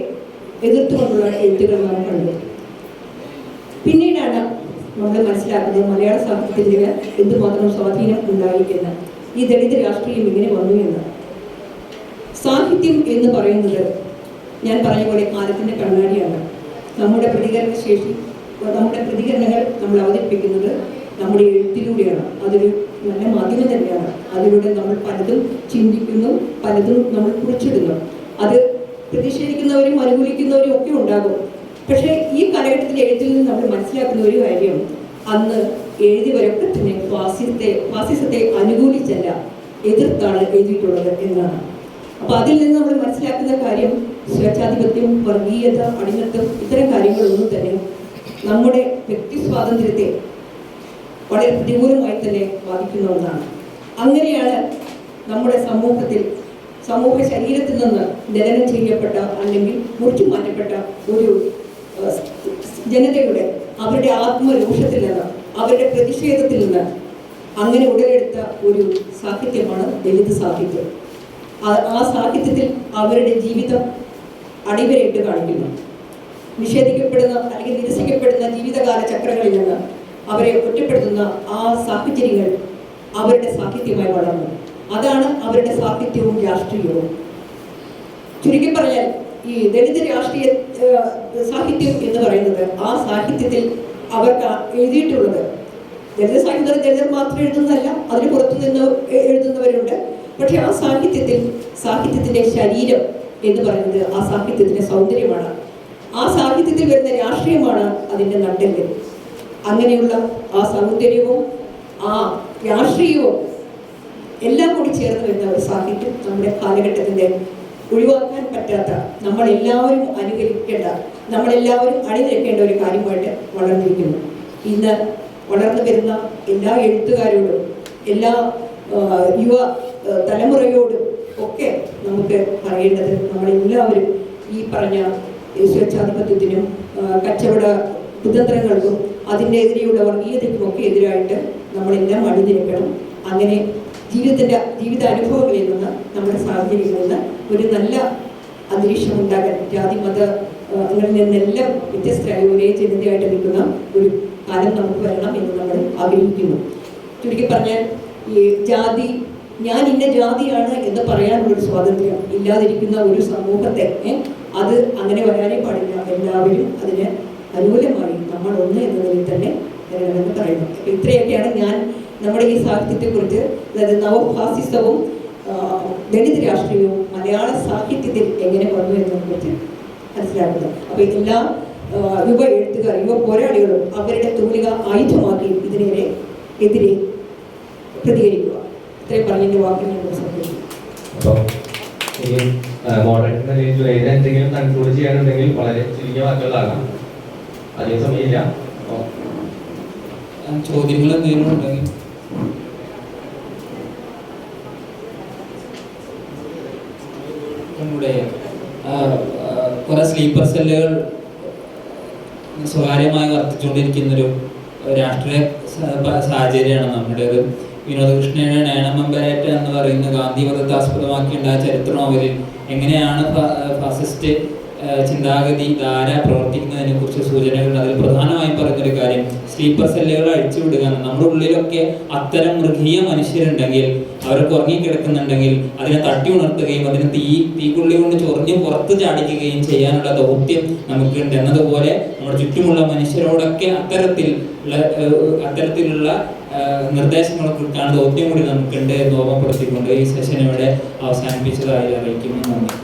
എതിർത്തുകൊണ്ടുള്ള എഴുത്തുകൾ നാം കണ്ടു. പിന്നീടാണ് നമ്മൾ മനസ്സിലാക്കുന്നത് മലയാള സാഹിത്യത്തിന് എന്തുമാത്രം സ്വാധീനം ഉണ്ടായി എന്ന്, ഈ ദളിത് രാഷ്ട്രീയം ഇങ്ങനെ വന്നു എന്ന്. സാഹിത്യം എന്ന് പറയുന്നത് ഞാൻ പറഞ്ഞ പോലെ കാലത്തിൻ്റെ കണ്ണാടിയാണ്. നമ്മുടെ പ്രതികരണശേഷി, നമ്മുടെ പ്രതികരണങ്ങൾ നമ്മൾ അവതരിപ്പിക്കുന്നത് നമ്മുടെ എഴുത്തിലൂടെയാണ്. അതൊരു നല്ല മാധ്യമം തന്നെയാണ്. അതിലൂടെ നമ്മൾ പലതും ചിന്തിക്കുന്നു, പലതും നമ്മൾ കുറിച്ചിടുന്നു. അത് പ്രതിഷേധിക്കുന്നവരും അനുകൂലിക്കുന്നവരും ഒക്കെ ഉണ്ടാകും. പക്ഷേ ഈ കാലഘട്ടത്തിലെ എഴുത്തിൽ നിന്ന് നമ്മൾ മനസ്സിലാക്കുന്ന ഒരു കാര്യം, അന്ന് എഴുതിയവരൊക്കെ തന്നെ ഫാസിസത്തെ അനുകൂലിച്ചല്ല, എതിർത്താണ് എഴുതിയിട്ടുള്ളത് എന്നാണ്. അപ്പോൾ അതിൽ നിന്ന് നമ്മൾ മനസ്സിലാക്കുന്ന കാര്യം, സ്വേച്ഛാധിപത്യം, വർഗീയത, അടിമത്തം, ഇത്തരം കാര്യങ്ങളൊന്നും തന്നെ നമ്മുടെ വ്യക്തി സ്വാതന്ത്ര്യത്തെ വളരെ പ്രതികൂലമായി തന്നെ ബാധിക്കുന്ന ഒന്നാണ്. അങ്ങനെയാണ് നമ്മുടെ സമൂഹ ശരീരത്തിൽ നിന്ന് ദലനം ചെയ്യപ്പെട്ട അല്ലെങ്കിൽ മുറിച്ചു മാറ്റപ്പെട്ട ഒരു ജനതയുടെ അവരുടെ ആത്മരോഷത്തിൽ നിന്ന്, അവരുടെ പ്രതിഷേധത്തിൽ നിന്ന് അങ്ങനെ ഉടലെടുത്ത ഒരു സാഹിത്യമാണ് ദളിത് സാഹിത്യം. ആ സാഹിത്യത്തിൽ അവരുടെ ജീവിതം അടിവരയിട്ട് കാണിക്കുന്നു. നിഷേധിക്കപ്പെടുന്ന അല്ലെങ്കിൽ നിരസിക്കപ്പെടുന്ന ജീവിതകാല ചക്രങ്ങളിൽ നിന്ന് അവരെ ഒറ്റപ്പെടുത്തുന്ന ആ സാഹചര്യങ്ങൾ അവരുടെ സാഹിത്യമായി വളർന്നു. അതാണ് അവരുടെ സാഹിത്യവും രാഷ്ട്രീയവും. ചുരുക്കി പറഞ്ഞാൽ ഈ ദളിത് രാഷ്ട്രീയ സാഹിത്യം എന്ന് പറയുന്നത്, ആ സാഹിത്യത്തിൽ അവർക്ക് എഴുതിയിട്ടുള്ളത്, ദളിത് സാഹിത്യം ദളിതർ മാത്രം എഴുതുന്നതല്ല, അതിന് പുറത്തു നിന്ന് എഴുതുന്നവരുണ്ട്. പക്ഷെ ആ സാഹിത്യത്തിൻ്റെ ശരീരം എന്ന് പറയുന്നത് ആ സാഹിത്യത്തിൻ്റെ സൗന്ദര്യമാണ്. ആ സാഹിത്യത്തിൽ വരുന്ന രാഷ്ട്രീയമാണ് അതിൻ്റെ നട്ടെല്ല്. അങ്ങനെയുള്ള ആ സൗന്ദര്യവും ആ രാഷ്ട്രീയവും എല്ലാം കൂടി ചേർന്ന് വരുന്ന ഒരു സാഹിത്യം നമ്മുടെ കാലഘട്ടത്തിൻ്റെ ഒഴിവാക്കാൻ പറ്റാത്ത, നമ്മളെല്ലാവരും അനുകരിക്കേണ്ട, നമ്മളെല്ലാവരും അണിനിരക്കേണ്ട ഒരു കാര്യമായിട്ട് വളർന്നിരിക്കുന്നു. ഇന്ന് വളർന്നു വരുന്ന എല്ലാ എഴുത്തുകാരോടും എല്ലാ യുവ തലമുറയോടും ഒക്കെ നമുക്ക് പറയേണ്ടത്, നമ്മളെല്ലാവരും ഈ പറഞ്ഞ സ്വേച്ഛാധിപത്യത്തിനും കച്ചവട കുതന്ത്രങ്ങൾക്കും അതിൻ്റെ എതിരെയുള്ള വർഗീയതയ്ക്കുമൊക്കെ എതിരായിട്ട് നമ്മളെല്ലാം അണിനിരക്കണം. അങ്ങനെ ജീവിതാനുഭവങ്ങളിൽ നിന്ന്, നമ്മുടെ സാഹചര്യങ്ങളിൽ നിന്ന് ഒരു നല്ല അന്തരീക്ഷം ഉണ്ടാകാൻ, ജാതി മതങ്ങളിൽ നിന്നെല്ലാം വ്യത്യസ്തരായ ഒരേ ജനതയായിട്ട് നിൽക്കുന്ന ഒരു കാലം നമുക്ക് വരണം എന്ന് നമ്മൾ ആഗ്രഹിക്കുന്നു. ചുരുക്കി പറഞ്ഞാൽ, ഈ ജാതി, ഞാൻ ഇന്ന ജാതിയാണ് എന്ന് പറയാനുള്ളൊരു സ്വാതന്ത്ര്യം ഇല്ലാതിരിക്കുന്ന ഒരു സമൂഹത്തെ അത് അങ്ങനെ വരാനേ പാടില്ല. എല്ലാവരും അതിന് അനുകൂലമായി നമ്മൾ ഒന്ന് എന്നതിൽ തന്നെ വരണമെന്ന് പറയുന്നു. അപ്പം ഇത്രയൊക്കെയാണ് ഞാൻ നമ്മുടെ ഈ സാഹിത്യത്തെക്കുറിച്ച്, അതായത് നവഫാസിസവും ദളിത് രാഷ്ട്രീയവും മലയാള സാഹിത്യത്തിൽ എങ്ങനെ വന്നു എന്നതിനെക്കുറിച്ച് മനസ്സിലാക്കുന്നത്. അപ്പോൾ എല്ലാ യുവ എഴുത്തുകാർ, യുവ പോരാളികളും അവരുടെ തൂലിക ആയുധമാക്കി എതിരെ പ്രതികരിക്കുക. ഇത്രയും പറഞ്ഞതിൻ്റെ വാക്കിൽ ഞാൻ സംഭവിച്ചു. അപ്പോൾ ഇനി മോഡറേറ്ററിന്റെ നിലയിൽ എന്തെങ്കിലും കൺക്ലൂഡ് ചെയ്യാനുണ്ടെങ്കിൽ വളരെ ചുരുങ്ങിയ വാക്കുകളാകാം, അധികം സമയമില്ല. ചോദ്യങ്ങൾ എന്തെങ്കിലും ഉണ്ടെങ്കിൽ നമ്മുടെ കുറെ സ്ലീപ്പർ സെല്ലുകൾ സ്വകാര്യമായി വർദ്ധിച്ചുകൊണ്ടിരിക്കുന്നൊരു രാഷ്ട്രീയ സാഹചര്യമാണ് നമ്മുടേത്. വിനോദകൃഷ്ണയുടെ നയനമമ്പരേറ്റ എന്ന് പറയുന്ന ഗാന്ധിവധത്തെ ആസ്പദമാക്കിയുണ്ടായ ചരിത്ര നോവലിൽ എങ്ങനെയാണ് ഫാസിസ്റ്റ് ചിന്താഗതി ധാര പ്രവർത്തിക്കുന്നതിനെ കുറിച്ച് സൂചനകൾ. അതിൽ പ്രധാനമായും പറയുന്നൊരു കാര്യം സ്ലീപ്പർ സെല്ലുകൾ അഴിച്ചുവിടുക. നമ്മുടെ ഉള്ളിലൊക്കെ അത്തരം മൃഗീയ മനുഷ്യരുണ്ടെങ്കിൽ, അവരൊക്കെ ഉറങ്ങിക്കിടക്കുന്നുണ്ടെങ്കിൽ അതിനെ തട്ടി ഉണർത്തുകയും അതിനെ തീക്കുള്ളി കൊണ്ട് ചൊറിഞ്ഞ് പുറത്ത് ചാടിക്കുകയും ചെയ്യാനുള്ള ദൗത്യം നമുക്കുണ്ട് എന്നതുപോലെ നമ്മുടെ ചുറ്റുമുള്ള മനുഷ്യരോടൊക്കെ അത്തരത്തിലുള്ള നിർദ്ദേശങ്ങളൊക്കെയാണ് ദൗത്യം കൂടി നമുക്കുണ്ട് എന്ന് ഓർമ്മപ്പെടുത്തിക്കൊണ്ട് ഈ സെഷൻ ഇവിടെ അവസാനിപ്പിച്ചതായി അറിയിക്കുന്നു. നന്ദി.